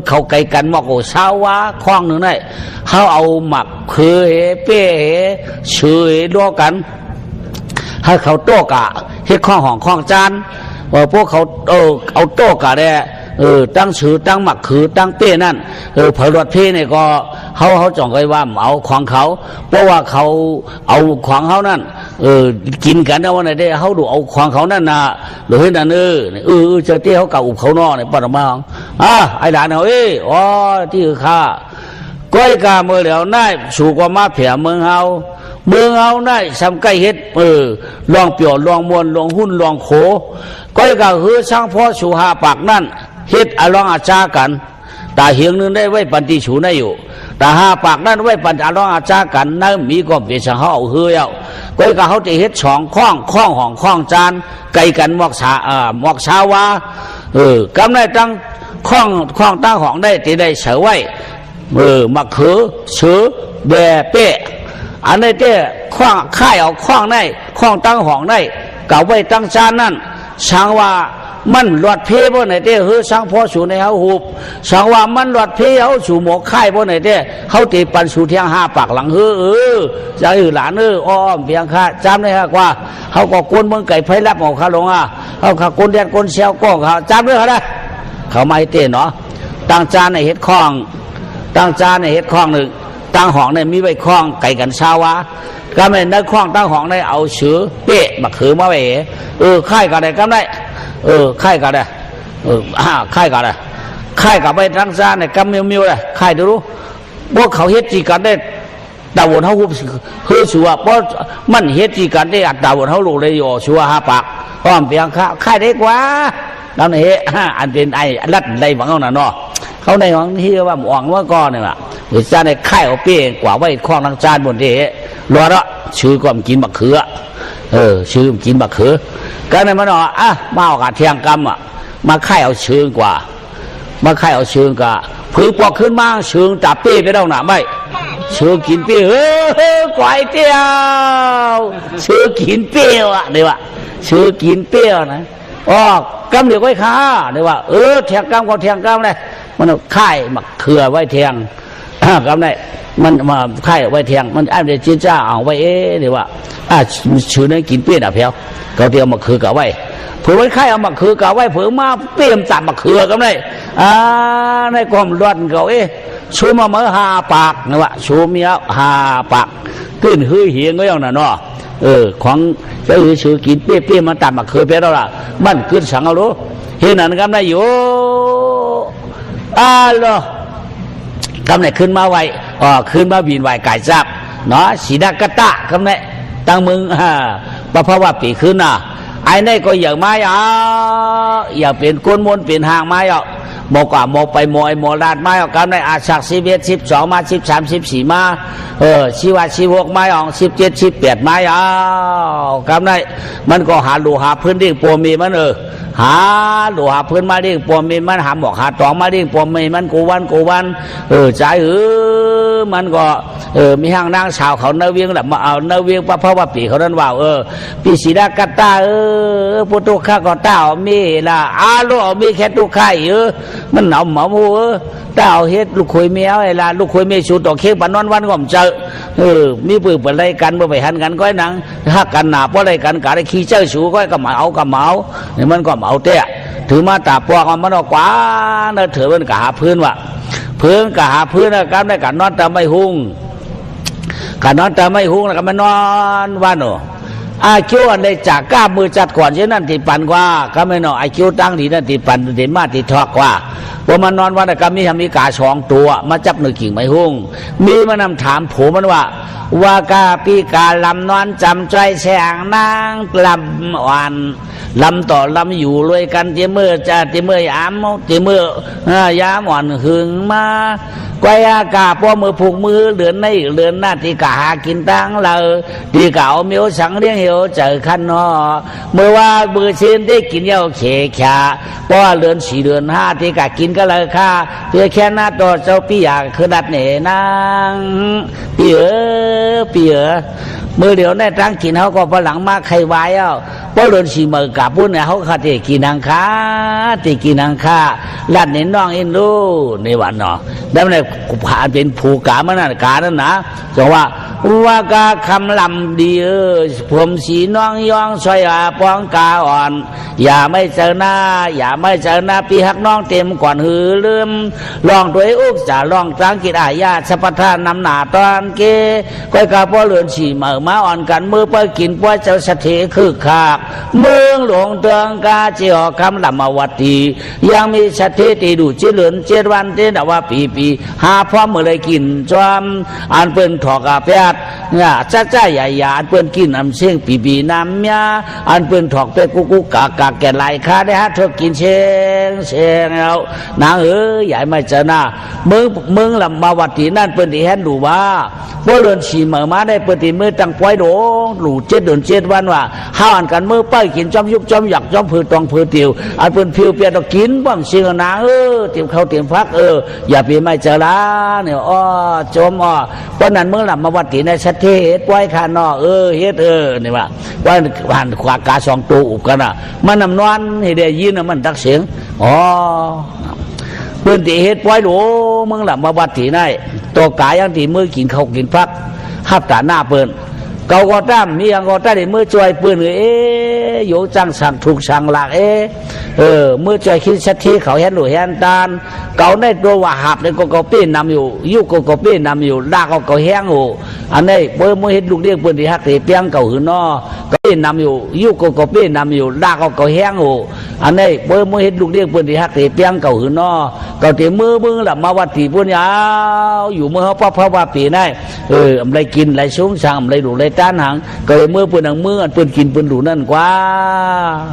เขาไกลกันว่าโอ้เช้าว่าคล้องหนึ่งได้เขาเอาหมักคือเฮเป้เฮชื่อเฮล้อกันให้เขาโต้กะเฮ็ดข้องห้องข้องจานพวกเขาเอาโต้กะเนี่ยตั้งชื่อตั้งหมักคือตั้งเป้นั่นผลรถเพ่เนี่ยก็เขาจ่องไว้ว่าเอาของเขาเพราะว่าเขาเอาของเขานั่นกินกันนะวันไหนได้เขาดูเอาของเขานั่นนะหรือนั่นเจอที่เขาเก่าอุบเขานอกเนี่ยปฐมบังไอ้หลานเนี่ยอ๋อที่ข้าก้อยกาเมื่อแล้วน่ายสูกว่ามาเผียเมืองเฮาได้สำใกล้เฮ็ดลองเปี่ยวลองมวนลองหุ้นลองโขก้อยกาคือช่างพ่อสูหาปากนั่นเฮ็ดอลองอาจากันตาเหียงนึงได้ไว้ปันติฉูได้อยู่แต่หาปากนั่นไว้ปันอลองอาจากันนั่นมีก็เป็นสังเขาเฮือยเอาก้อยกาเขาจะเฮ็ดช่องข้องห้องข้องจานไก่กันหมอกชาวากำได้ตั้งข้องตั้งห้องได้ที่ได้เสือไว้มะเขือเสือแบเป้อันนี้เจ้ข้องค่ายเอาข้องได้ข้องตั้งห้องได้เก่าไว้ตั้งจานนั่นช่างว่ามันหลอดเพบ่ไหนเด้ช่างพ่อสู่ในเฮาหูบช่างว่ามันหลอดเพเฮาสู่หมอกค่ายบ่ไหนเด้เฮาตีปันสู่เที่ยง5ปากหลังจะหลานอ้อมเพียงค่าจำได้ฮะกว่าเฮาก็กวนเมืองไก่ไผรับออกคาลงเฮาก็กวนแดดกวนเสียวก้องเขาจำได้ฮะเขาไม่เต้เนาะตั้งจานในเฮ็ดข้องตั้งจานในเฮ็ดข้องนึงตั้งห้องในมีไว้ข้องไก่กันชาวะก็ไม่ได้ข้องตั้งห้องในเอาเสือเป๊ะบักขือมาไว้ค่ายก็ได้ก็ได้ค่ายก็ได้ค่ายก็ได้ค่ายกับไปทั้งซาในกำมิวเลยค่ายดูพวกเขาเฮ็ดจีกันได้ดาวน์เขาเฮือชัวเพราะมันเฮ็ดจีกันได้อัดดาวน์เขาลงเลยอยู่ชัวหาปากอ้อมเพียงค่ายได้กว่าแล้วนี่อันเป็นไอ้รัดได้หวังเอาหน่ะเนาะเขาในหวังที่ว่าหวังว่าก้อนเนี่ยล่ะหรือจานในค่ายเอาเปี้ยกว่าไว้คล้องทั้งจานบนที่รอละชื่อก็กินบักเขือชื่อกินบักเขือก็ในมันเนาะมาออกเที่ยงกรรมมาค่ายเอาเชิงกว่ามาค่ายเอาเชิงกว่าผือปอกขึ้นมาเชิงจับเปี้ยไปได้หนาไม่เชิงกินเปี้ยก๋วยเตี๋ยวเชิงกินเปี้ยวเดี๋ยวเชิงกินเปี้ยวนะกำเดี๋ยวไว้ข้าเดี๋ยวเที่ยงกรรมก็เที่ยงกรรมเลยมันค่ายมาเขือไว้เที่ยงกำได้มันมาค่ายไว้เที่ยงมันอันเดียวจีจ้าเอาไว้เดี๋ยวชื่อนั้นกินเปี้ยเพียวก็เตรียมมาคือกับไว้เผื่อไว้ค่ายเอามาคือกับไว้เผื่อมาเปี้ยมตัดมาคือกันได้ในความร้อนเขาชูมาเมื่อ5ปากนะวะชูมี5ปากขึ้นหื้อเหียงก็ยังน่ะเนาะของจะชื่อกินเปี้ยมันตัดมาคือเพียวละมันขึ้นสังเอารู้เห็นนั่นกันได้อยู่เหรอกำเนิดขึ้นมาไว้ขึ้นมาบินไหวไก่จับเนาะสีดากตะกำเนิดตั้งมึงเพราะว่าปีขึ้นไอ้นี่ก็อย่างไม้อย่าเป็นก้นมนเป็นหางไม้โมกว่าโมไปโมไอโมลาดไม้กำเนิดอาชัก11 12มา13 14มาชีวะ16ไม้17 18ไม้กำเนิดมันก็หาลูหาพื้นดิ่งปัวมีมันหาลูหาพื้นมาดิ่งปัวมีมันหาหมอกหาตองมาดิ่งปัวมีมันกูวันใจมันก็มีห้างนางสาวเขาเนเวียงแหละมาเอาเนเวียงเพราะว่าปีเขานั้นว่าปีศีดากตาพุทธข้าก็เต้ามีละลูกมีแค่ตุกไข่มันเอาหมาหมูเต้าเฮ็ดลูกคุยเมียไอ้ละลูกคุยเมียชูต่อเค้กปนวันก็มเจอมีปืนเปิดอะไรกันบ่ไปหันกันก้อยนังหักกันหนาเพราะอะไรกันกะได้ขี้เจ้าชูก้อยก็มาเอากับเมาเนี่ยมันก็เอาเตะถือมาตาปวกมันออกกว่าเนถือมันกะหาพื้นว่ะเพื่อนกะหาเพื่อนกันได้กันนอนแต่ไม่หุ่งกันนอนแต่ไม่หุ่งแล้วก็มานอนวันคิวอันได้จากก้ามือจัดก่อนเช่นนั้นติปันกว่าก็ไม่นอนคิวตั้งดีนั่นติปันติมาติทอกว่าว่ามันนอนวันก็มีกา2ตัวมาจับหนึ่งกิ่งไม่หุ่งมีมานำถามผมมันว่ากาปีกาลำนอนจำใจแสงนางลำวันลำต่อลำอยู่รวยกันเตมื่อจะเตมื่อยามเตมื่อยามอ่อนหึงมาก้อยอากาป้อมือผูกมือเดือนในเดือนหน้าที่กาหากินตังเราที่เก่าเมียวสังเลี้ยงเหี่ยวเจอขันนอเมื่อว่ามือเช่นได้กินเย้าเขขาเพราะว่าเดือน4เดือน5ที่กากินก็เลยค่าเพื่อแค่หน้าต่อเจ้าพี่อยากคือดัดเหน่นางพี่ มือเดียวในตั้งกินเขาก็พลังมาใครไว้เอาเพราะเดินสีมือกับพุ่นเนี่ยเขาขาดกินทางค้าติกินทางค้าลัดเน้นน้องอินดูในวันเนาะดังนั้นผ่านเป็นผูกามันนั่นกานั่นนะจังว่ากาคำลำดีผมสีน้องยองซอยป้องกาอ่อนอย่าไม่เจอหน้าอย่าไม่เจอหน้าปีหักน้องเต็มก่อนหือลืมลองด้วยอุกจะลองจังกิจอาญาสัพพานำหนาตอนเกก้อยกาพ่อเลือนฉี่มือมาอ่อนกันมือไปกินป้อยเจ้าสถิคือขากเมืองหลวงเตืองกาเจียวคำลำมาวัดตียังมีสถิติดูเจริญเจดวันเตนว่าปีหาพ่อเมื่อไรกินจอมอันเป็นถอกอาเปียดเนี่ยจ้าใหญ่ยาอันเป็นกินน้ำเชี่ยงปีน้ำยาอันเป็นถอกไปกุกกากาแก่ไหลคาได้ฮะเธอกินเชียงแล้วนางใหญ่ไม่เจอหน้าเมืองลำมาวัดตีนั่นเป็นที่แห่งดูว่าเมื่อเดินฉี่เหมือมาได้เป็นที่มือตั้งปล่อยโดหลูเจ็ดเดินเจ็ดวันว่าห้าอันกันมือไปกินจอมยุบจอมหยักจอมผือตองผือติวอันเป็นผิวเปียกกินบ้างเชียงนางเตรียมข้าวเตรียมพักอย่าไปไม่เจอละเนี่ยจมเพราะนั้นเมื่อลำมาวัดตีในชัดเทศปล่อยขานอเฮ็ดนี่ว่าว่าผ่านขวากาสองตัวอุบกันมันนำนอนให้ได้ยินมันตักเสียงเพื่อนตีเฮ็ดปล่อยโหมึงหลับมาวัดตีได้ตัวกายยังตีมือกินข้าวกินพักหับตาหน้าเปิ้นเกาก็ตั้มมีอย่างก็ตั้งมือจ่อยปืนโยจังสั่งถูกสั่งหลักมือจ่อยคิดชัดที่เขาเห็นหลุยเห็นตาลเกาในตัวว่าหับในก็ปี้นำอยู่ยุกก็ปี้นำอยู่ลากก็แห้งอยู่อันนี้มือเห็นลูกเลี้ยงปืนที่หักตีเปียงเก่าหืนอก็ปี้นำอยู่ยุกก็ปี้นำอยู่ลากก็แห้งอยู่อันนี้มือเห็นลูกเลี้ยงปืนที่หักตีเปียงเก่าหืนอเก่าตีมือหลับมาวัดตีปุ่นยาวอยู่มือเขาเพราะว่าปีได้อะไรกินอะไรสูงสั่งอะไรดูอะไรต้านหางก็เลยมือปืนหนังมืออันปืนกินปืนดูนั่นกว่า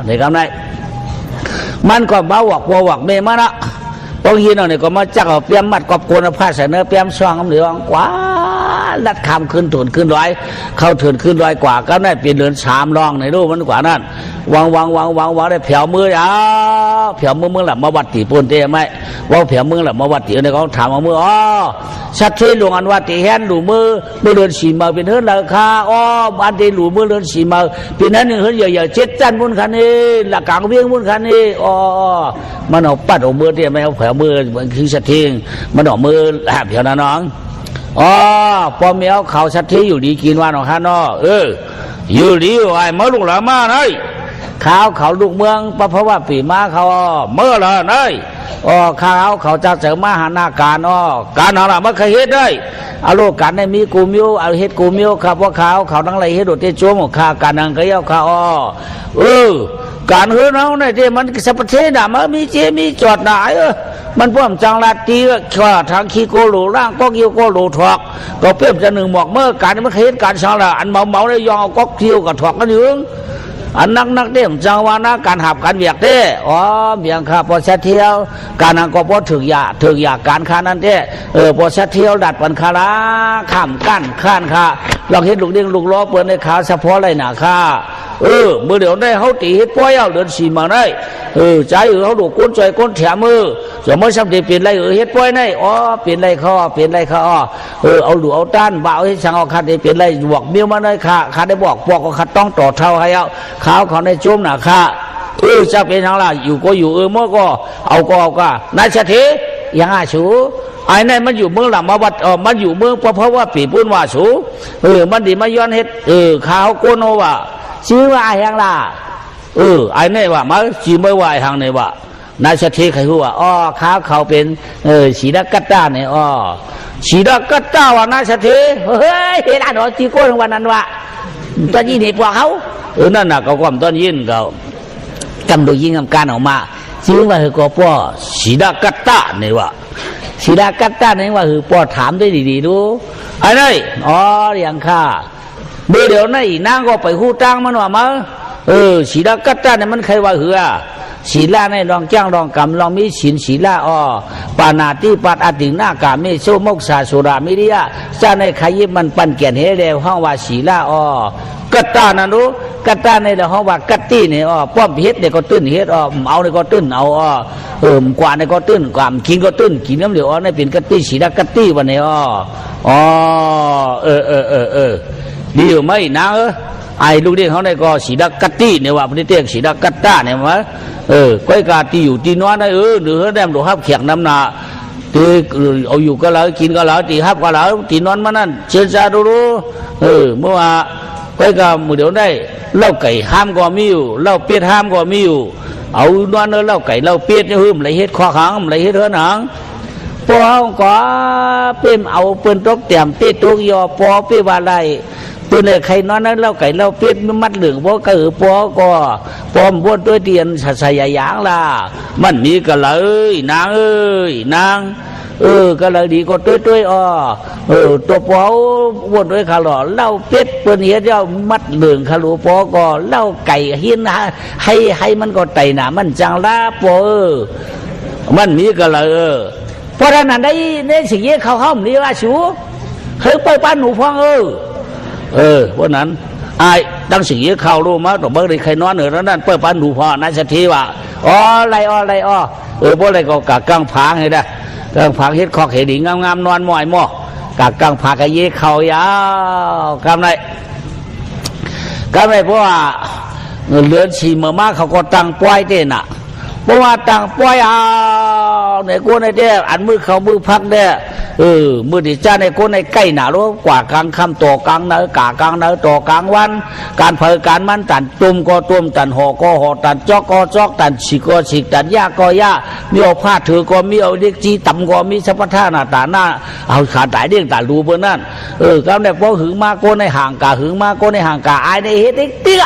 ในคำไหนมันก็บ้าหวักวัวหวักเมมาละบางทีเราเนี่ยก็มาจักเอาเปียมมัดกอบโกนผ้าใส่เนื้อเปียมซองคำเหลืองกว่าลัดคำขึ้นถุนขึ้นร้อยเข้าถุนขึ้นร้อยกว่าก็ได้เปลี่ยนเดือน3รองในรูปมันกว่านั้นวางได้เผียวมือยาวเผียวมือหลับมาวัดตีปูนเตะไหมว่าเผียวมือหลับมาวัดตีเนี่ยเขาถามว่ามือชัดเจนหลวงอันวัดตีแฮนหลูมือเดือน4มาเป็นเฮือนราคาอันตีหลูมือเดือน4มาเป็นนั้นเฮือนใหญ่ๆเจ็ดจันมุนคันนี้หลักกลางเวียงมุนคันนี้มันเอาปัดเอามือเตะไม่เอาเผียวมือมันคือชัดเจนมันเอามือเผียวนะน้องพอเมียเขาชัดเจนอยู่ดีกินวันของข้าน้ออยู่ดีไอ้มาลูกหลานมาเนยเขาลูกเมืองเพราะว่าปีมาเขาเมื่อละเนยเขาจะเสริมมาหาหน้าการการอะไรมาเคยเฮ็ดได้เอาลูกกันในมีกูมิวเอาเฮ็ดกูมิวครับว่าเขาทั้งไรเฮ็ดโดดเตจ้วงของข้าการนังก็เย้าข้าการเฮือนเอาเนี่ยที่มันสัพเพน่ะมันมีจอดหนามันพ่วงจังลาตีก็ทางขี้โกโลร่างก็กิ้วโกโลถอกก็เปรียบจะหนึ่งหมอกเมื่อการมันเคยเฮ็ดการช่างละอันเมาได้ยองเอาก็กิ้วกับถอกกันอยู่อันนักเดี่ยมจังวานะการหับการเบียกเด้เบียงข้าพอเสเที่ยวการนังก็พอถึงอยากการค้านั้นเด้พอเสเที่ยวดัดปันคาราข้ามกั้นข้านข้าลองเห็นลูกเด้งลูกล้อเปิดในขาเฉพาะไรหนาข้ามือเดี๋ยวได้เขาตีเฮ็ดป้อยเอาเดิน4มาได้ใจเขาดูก้นใจก้นแถมมือจะไม่สำเร็จเปลี่ยนไรเฮ็ดป้อยได้เปลี่ยนไรข้อเอาดูเอาต้านบ่าวให้ช่างเอาคัดได้เปลี่ยนไรบวกเมี้ยวมาได้ข้าได้บอกก็คัดต้องต่อเท่าให้เอาเขาในจุ่มหนาข้าจะเป็นทางละอยู่ก็อยู่เมื่อก็เอานายเสถียังอาชูไอ้นั่นมันอยู่เมืองหลังมาวัดมันอยู่เมืองเพราะว่าปีปุ่นว่าสูมันดีมาย้อนเฮ็ดข้าวโกโนว่าชื่อว่าไอ้ยังล่ะไอ้นี่ว่ามาชื่อไม่ว่าไอ้ทางนี่ว่านายเสถีใครรู้ว่าข้าวเขาเป็นสีดากัตตาเนี่ยสีดากัตตาว่านายเสถีเฮ้ยเห็นอ่านจีโก้ทั้งวันนั้นว่าตอนยินเหตุว่าเขานั่นน่ะเขาความตอนยินเขากำโดยยิงกำการออกมาชื่อว่าคือก็ป้อสีดากัตตาเนี่ยว่าสีดากัตตาเนี่ยว่าคือป้อถามได้ดีๆดูไอ้นี่เรียงข้าเมื่อเดี๋ยวนี้นางก็ไปคู่ตั้งมันว่ามาศีลกัตตาเนี่ยมันใครว่าหือศีลาในรองจ้างรองกำรองมีศีลาปานาติปัตอติงนากาเมโซมกษาสุรามิริยะจะในขยิบมันปั่นเกียนเฮเรวห้องว่าศีลากัตตานั่นรู้กัตตาในเราห้องว่ากัตตี้เนี่ยป้อมเฮ็ดเนี่ยก็ตื้นเฮ็ดเอาเนี่ยก็ตื้นเอากว่าเนี่ยก็ตื้นกว่ากินก็ตื้นกินน้ำเหลวในเป็นกัตตี้ศีลากัตตี้วันนี้ ดีอยู่ไหมนะไอ้ลูกเด็กเขาในก็สีดักกัตตี้เนี่ยว่าพระเตี้ยสีดักกัตตาเนี่ยมั้ยก้อยกาตีอยู่ตีนอนได้หรือแดมดูฮับเขียงน้ำหนาตีเอาอยู่ก็แล้วกินก็แล้วตีฮับก็แล้วตีนอนมานั่นเชิญชาดูเมื่อว่าก้อยกามือเดี๋ยวได้เล่าไก่ห้ามก็มีอยู่เล่าเป็ดห้ามก็มีอยู่เอานอนเล่าไก่เล่าเป็ดเนี่ยหืมไรเฮ็ดข้อขังไรเฮ็ดเท่านังพอเขาก็เป็นเอาเปิ้นตกเตี่ยมเป็ดตกยอปอเป็ดว่าไรตัวเนี่ยใครนอนนั้นเล่าไก่เล่าเป็ดมัดเหลืองพอกระหือปอก็ปอมบวชด้วยเตียนใส่ยางล่ะมันมีก็เลยนางนางก็เลยดีก็ต้วยตัวปอบวชด้วยขาหล่อเล่าเป็ดเปิ้นเฮ็ดเจ้ามัดเหลืองขาหลูปอก็เล่าไก่หินให้มันก็ไตหนามันจังล่ะปอมันมีก็เลยเพราะฉะนั้นได้สิ่งนี้เขาห้ามนี่ว่าชูเคยไปป้านหนูฟังเพราะนั้นไอ้ตั้งสิ่งนี้เขารู้มั้ยต่อเมื่อใครนอนเหนือนั้นเปิดป้านหนูพอนะสักทีว่าอะไรพวกอะไรก็กะกังผางให้ได้กังผางเฮ็ดคอกเห็ดงามๆนอนหมอยหม้อกะกังผากะเย่เขายาวกำไรเพราะว่าเลือนฉีเมื่อมาเขาก็ตั้งป้อยเต้นอ่ะเพราะว่าตั้งป้อยในกูในเด้อันมือเขามือพักเด้มือดิจ้าในกูในใกล้หนารู้กว่ากลางค่ำต่อกลางเนื้อกากลางเนื้อต่อกลางวันการเผยการมันตันตุ่มก็ตุ่มตันห่อก็ห่อตันจอกก็จอกตันฉีกก็ฉีกตันยาก็ยามีเอาผ้าถือก็มีเอาเด็กจีต่ำก็มีสัพพะท่าหน้าตาหน้าเอาขาตายเด้งตาดูเบอร์นั่นก็ในพวกหึงมากูในห่างกาหึงมากูในห่างกาไอในเฮ็ดเด็กเตี้ย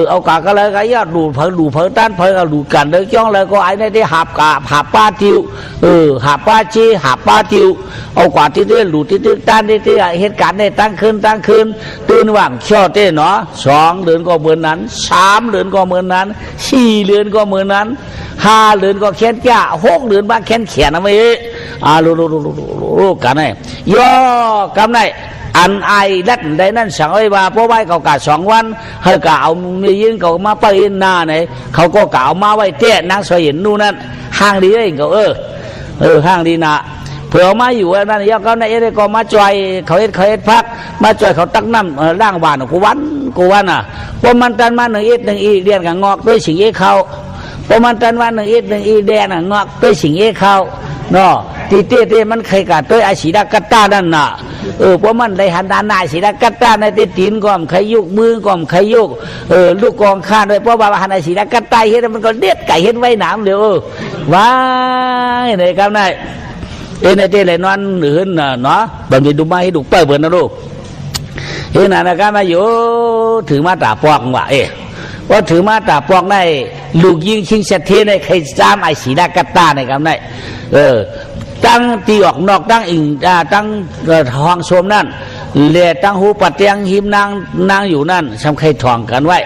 เอากาก็เลยก็ยอดดูเผยต้านเผยเอาดูกันเลยจ้องเลยก็ไอ้ในที่หาบกาหาป้าทิวหาป้าชีหาป้าทิวเอากว่าที่เตี้ยหลุดที่ต้านที่เหตุการณ์ได้ตั้งคืนตื่นว่างช่อเต้เนาะ2 เดือนก็เหมือนนั้น3 เดือนก็เหมือนนั้น4 เดือนก็เหมือนนั้น5 เดือนก็แค้นจ้า6 เดือนบ้างแค้นเขียนเอาไว้รู้กันไงย่อกำไงอันไอดัดได้นั่นสั่งไว้ว่าเพราะไว้เขากะ2 วันให้กะเอามียิงเขามาไปอินหน้าไหนเขาก็กะเอามาไว้เตี้ยนางสวยเห็นนู่นนั่นห้างดีเองเขาห้างดีนะเผื่อมาอยู่นั่นยาเขาในเอเดก็มาจ่อยเขาเฮ็ดพักมาจ่อยเขาตักน้ำล่างบ้านกูวันอ่ะพอมันตันมา1 อีเดียนกับงอกด้วยสิ่งเขาพอมันตันมา1 อีแดนงอกด้วยสิ่งเขาเนาะตีเตี้ยมันเคยกัดด้วยอาชีดากัตตานั่นน่ะเพราะมันได้หันด้านหน้าศิลกัตตาในตีนก่อมขยุกมือก่อมขยุกลูกกองข้าด้วยเพราะว่าหันศิลกัตตาเห็นมันก็เด็ดไก่เห็นไว้หนามเดียวว้ายไหนครับนายในเต้เลยนอนหรือเนาะบางทีดูมาให้ดูเปิดเปิดนะลูกเห็นนะครับมาอยู่ถือมาตาปอกว่ะว่าถือมาตาปอกในลูกยิงชิงเสถียรในใครจ้ามไอศิลกัตตาในครับนายตั้งตีออกนอกตั้งอิงตั้งห้องชมนั่นเลี้ยตั้งหูปัดเตียงหิมนางอยู่นั่นทำใครถ่องกันไว้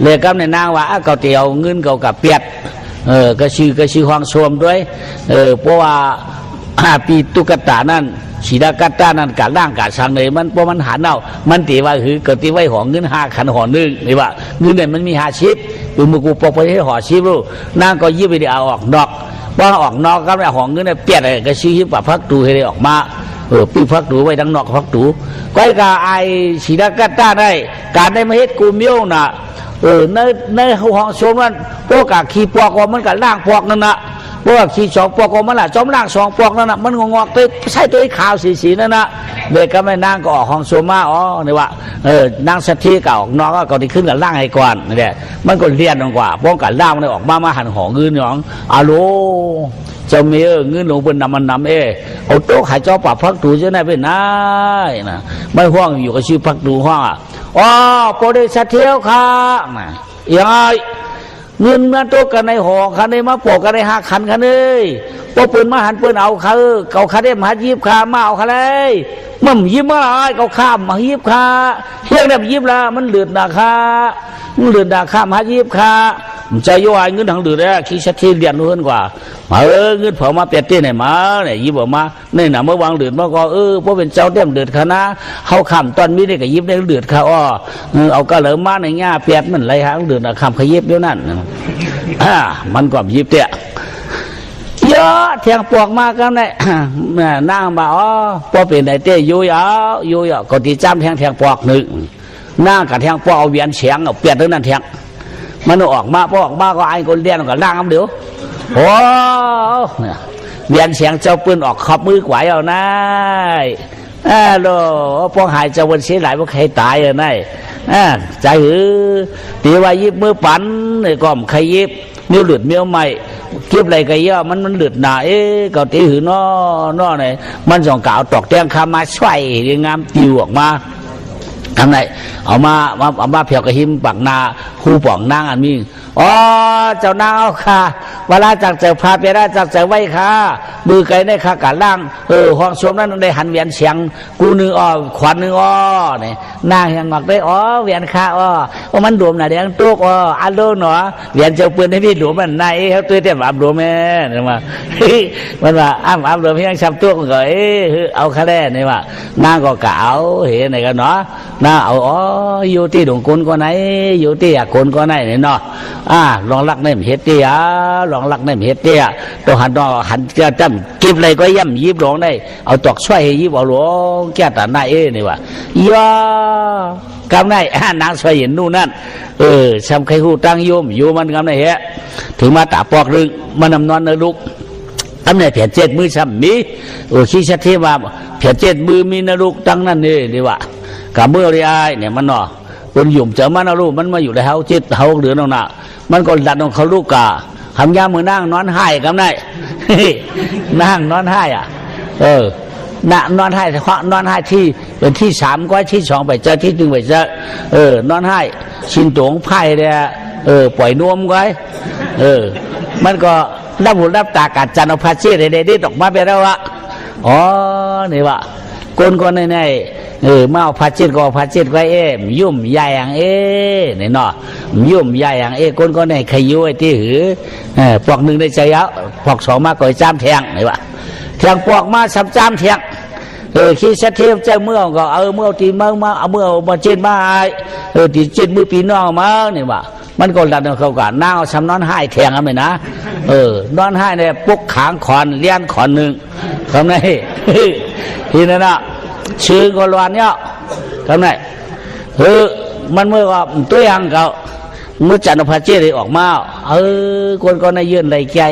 เลี้ยกับในนางว่าเก่าเตียวเงินเก่ากับเปียดก็ชื่อห้องชมด้วยเพราะว่าปีตุกตานั่นศิลกัตตานั่นการร่างการสั่งเลยมันเพราะมันหาเน่ามันตีว่าคือเกิดตีไว้ห่อเงิน5 ขันห่อนึงนี่ว่าเงินเนี่ยมันมี50อยู่มือกูปอกไปให้ห่อ10รู้นางก็ยิบไปเอาออกนอกว่าออกนอกก็ไม่ห้องเงินเนี่ยเปียดอะไรก็ชี้หิบปะพักตูให้ได้ออกมาปีพักตูไว้ทั้งนอกพักตูก้อยกาไอศิลกัตตาได้การได้มาเฮ็ดกูเมียวน่ะในห้องชมนั้นพวกกาขี้ปอกว่ามันกับล่างปอกนั่นน่ะพวกขี้2 ปอกว่ามันละจอมล่าง2 ปอกนั่นน่ะมันงอกๆไปใช่ตัวขาวสีนั่นน่ะเด็กก็ไม่นางก็ออกห้องชมมานี่ว่านางสัตย์เก่านอกก็ที่ขึ้นกับล่างให้ก่อนนี่มันก็เลียนกว่าป้องกันล่างมันออกมาหันห่อเงินหยองอะโลเจ้าเมียเงินหลวงเป็นนำเอาโต๊ะขายเจ้าป่าพักตูจะได้เป็นนายนะไม่ห่วงอยู่กับชื่อพักตูห่วงโปรเดชเทียวค่ะยังไงเงินนั้นโต๊ะกันในห่อคันในมาปอกกันใน5 ขันคันเลยพอปืนมาหันปืนเอาเขาคันได้มายิบขามาเอาคันเลยมันยิบมาเขาข้ามมายิบขาเฮียงแบบยิบละมันเหลือดาคามายิบขาใจย่อยเงินทางเหลือแล้วคิดชัดที่เรียนรู้กว่ามาเงินเผามาเปียเตี้ยไหนมาเนี่ยยิบออกมาเนี่ยหนาเมื่อวางเหลือมาก็เพราะเป็นเจ้าเต็มเดือดคณะเขาขำตอนมีได้กับยิบได้เดือดเขาเอากระเหลิมมาในง่าเปียดมันไรหางเดือดขำขยิบเดี๋ยวนั้นมันก็ยิบเตี้ยโย อะเทียงปวกมากกันเลยนั่งมาอ๋อพอเป็นไอเต้อยู่อ่ะก็ตีจ้ำเทียงปวกหนึ่งนั่งกับเทียงปวกเอาเวียนเฉียงเอาเปลี่ยนเรื่องนั้นเทียงมันออกมาพอออกมาก็ไอ้คนเลี้ยงก็ล่างเดี๋ยวโอ้เวียนเฉียงเจ้าปืนออกขอบมือไหวเอานายโลพวกหายเจ้าวันเสียหลายพวกใครตายเอานายใจหือตีว่ายิบมือปั่นเลยก็ใครยิบนิ้วหลุดเมี้ยวใหม่เก็บอะไรกันเยอะมันหลุดหนาก็ตีหือนอเนี่ยมันส่งกาวตอกแตงคามาช่วยงามติวออกมาทำไรเอามาเพียวกระหิมปักนาคู่ป่องนางอันมีอ๋อเจ้านางเอาค่ะเวลาจากเจ้าพาไปได้จากเจ้าไว้ค่ะมือไก่ในข้ากาล่างห้องสวมนั้นได้หันเวียนเสียงกูนึงอ้อขวัญนึงอ้อเนี่ยนางยังบอกได้อ๋อเวียนค่ะอ๋อมันดวมนะเดี๋ยวตุ๊กอ๋ออันโลเนาะเวียนเจ้าปืนให้พี่ดวมมันในเขาตัวเต็มอับดวมแม่เนี่ยมามันว่าอับดวมเพียงชับตุ๊กก็เอาคะแนนเนี่ยว่านางก็กะเอาเห็นไหนกันเนาะน่าเอาอ๋ออยู่ที่ดวงกุลก็ไหนอยู่ที่อยากกุลก็ไหนเนี่ยเนาะลองรักในเฮ็ดเตี้ยลองรักในเฮ็ดเตี้ยตัวหันจะจำเก็บอะไรก็ย่ำยิบลงได้เอาตอกช่วยให้ยิบเอาหลวงแก่ตาหน้านี่ว่ะย่อกำได้นางสวยเห็นนู่นนั่นทำใครหูตั้งโยมอยู่มันกำได้เฮะถึงมาตาปอกรึงมันนำนอนในลูกทำในเพียรเจ็ดมือซ้ำมีขี้ชัดเทว่าเพียรเจ็ดมือมีนลูกตั้งนั่นนี่ว่ะกับมือเรียเนี่ยมันเนาะคนหยุ่มเจอมันเอาลูกมันมาอยู่ในเฮาจิตเฮาเหลือน้องน่ะมันก็ดันของเขาลูกกะทำยามือนั่งนอนให้กันได้นั่งนอนให้นอนให้เพราะนอนให้ที่เป็นที่สามก็ที่สองไปเจอที่หนึ่งไปเจอนอนให้ชินตงไพ่เนี่ยปล่อยนวมไว้มันก็รับหูรับตากัดจันเอาพาเช่เด็ดๆออกมาไปแล้ววะอ๋อนี่วะคนในมาเอาพาเจ็ดก็พาเจ็ดไว้ยุ่มใหญ่อย่างเนี่ยเนาะยุ่มใหญ่อย่างคนในขยุ้ยที่หือพวกหนึ่งได้ใจเอาพวกสองมาก่อยจ้ำแทงไหนวะแทงพวกมาสับจ้ำแทงขี้เสถียรใจเมื่อก็เมื่อตีมาเอาเมื่อมาเจ็ดมาตีเจ็ดมือปีน้องมาเนี่ยวะมันก็ดันเขากันน่าเอาซ้ำนอนให้แทงกันไหมนะนอนให้เนี่ยปุ๊กขางขอนเลี้ยนขอนหนึ่งทำไงทีนั้นนะชื่อก็ลวนเนี่ยทำไงมันเมื่อว่าตัวอย่างเขาเมื่อจันทร์พระเจ้าได้ออกมาคนก็ในยื่นไรแก่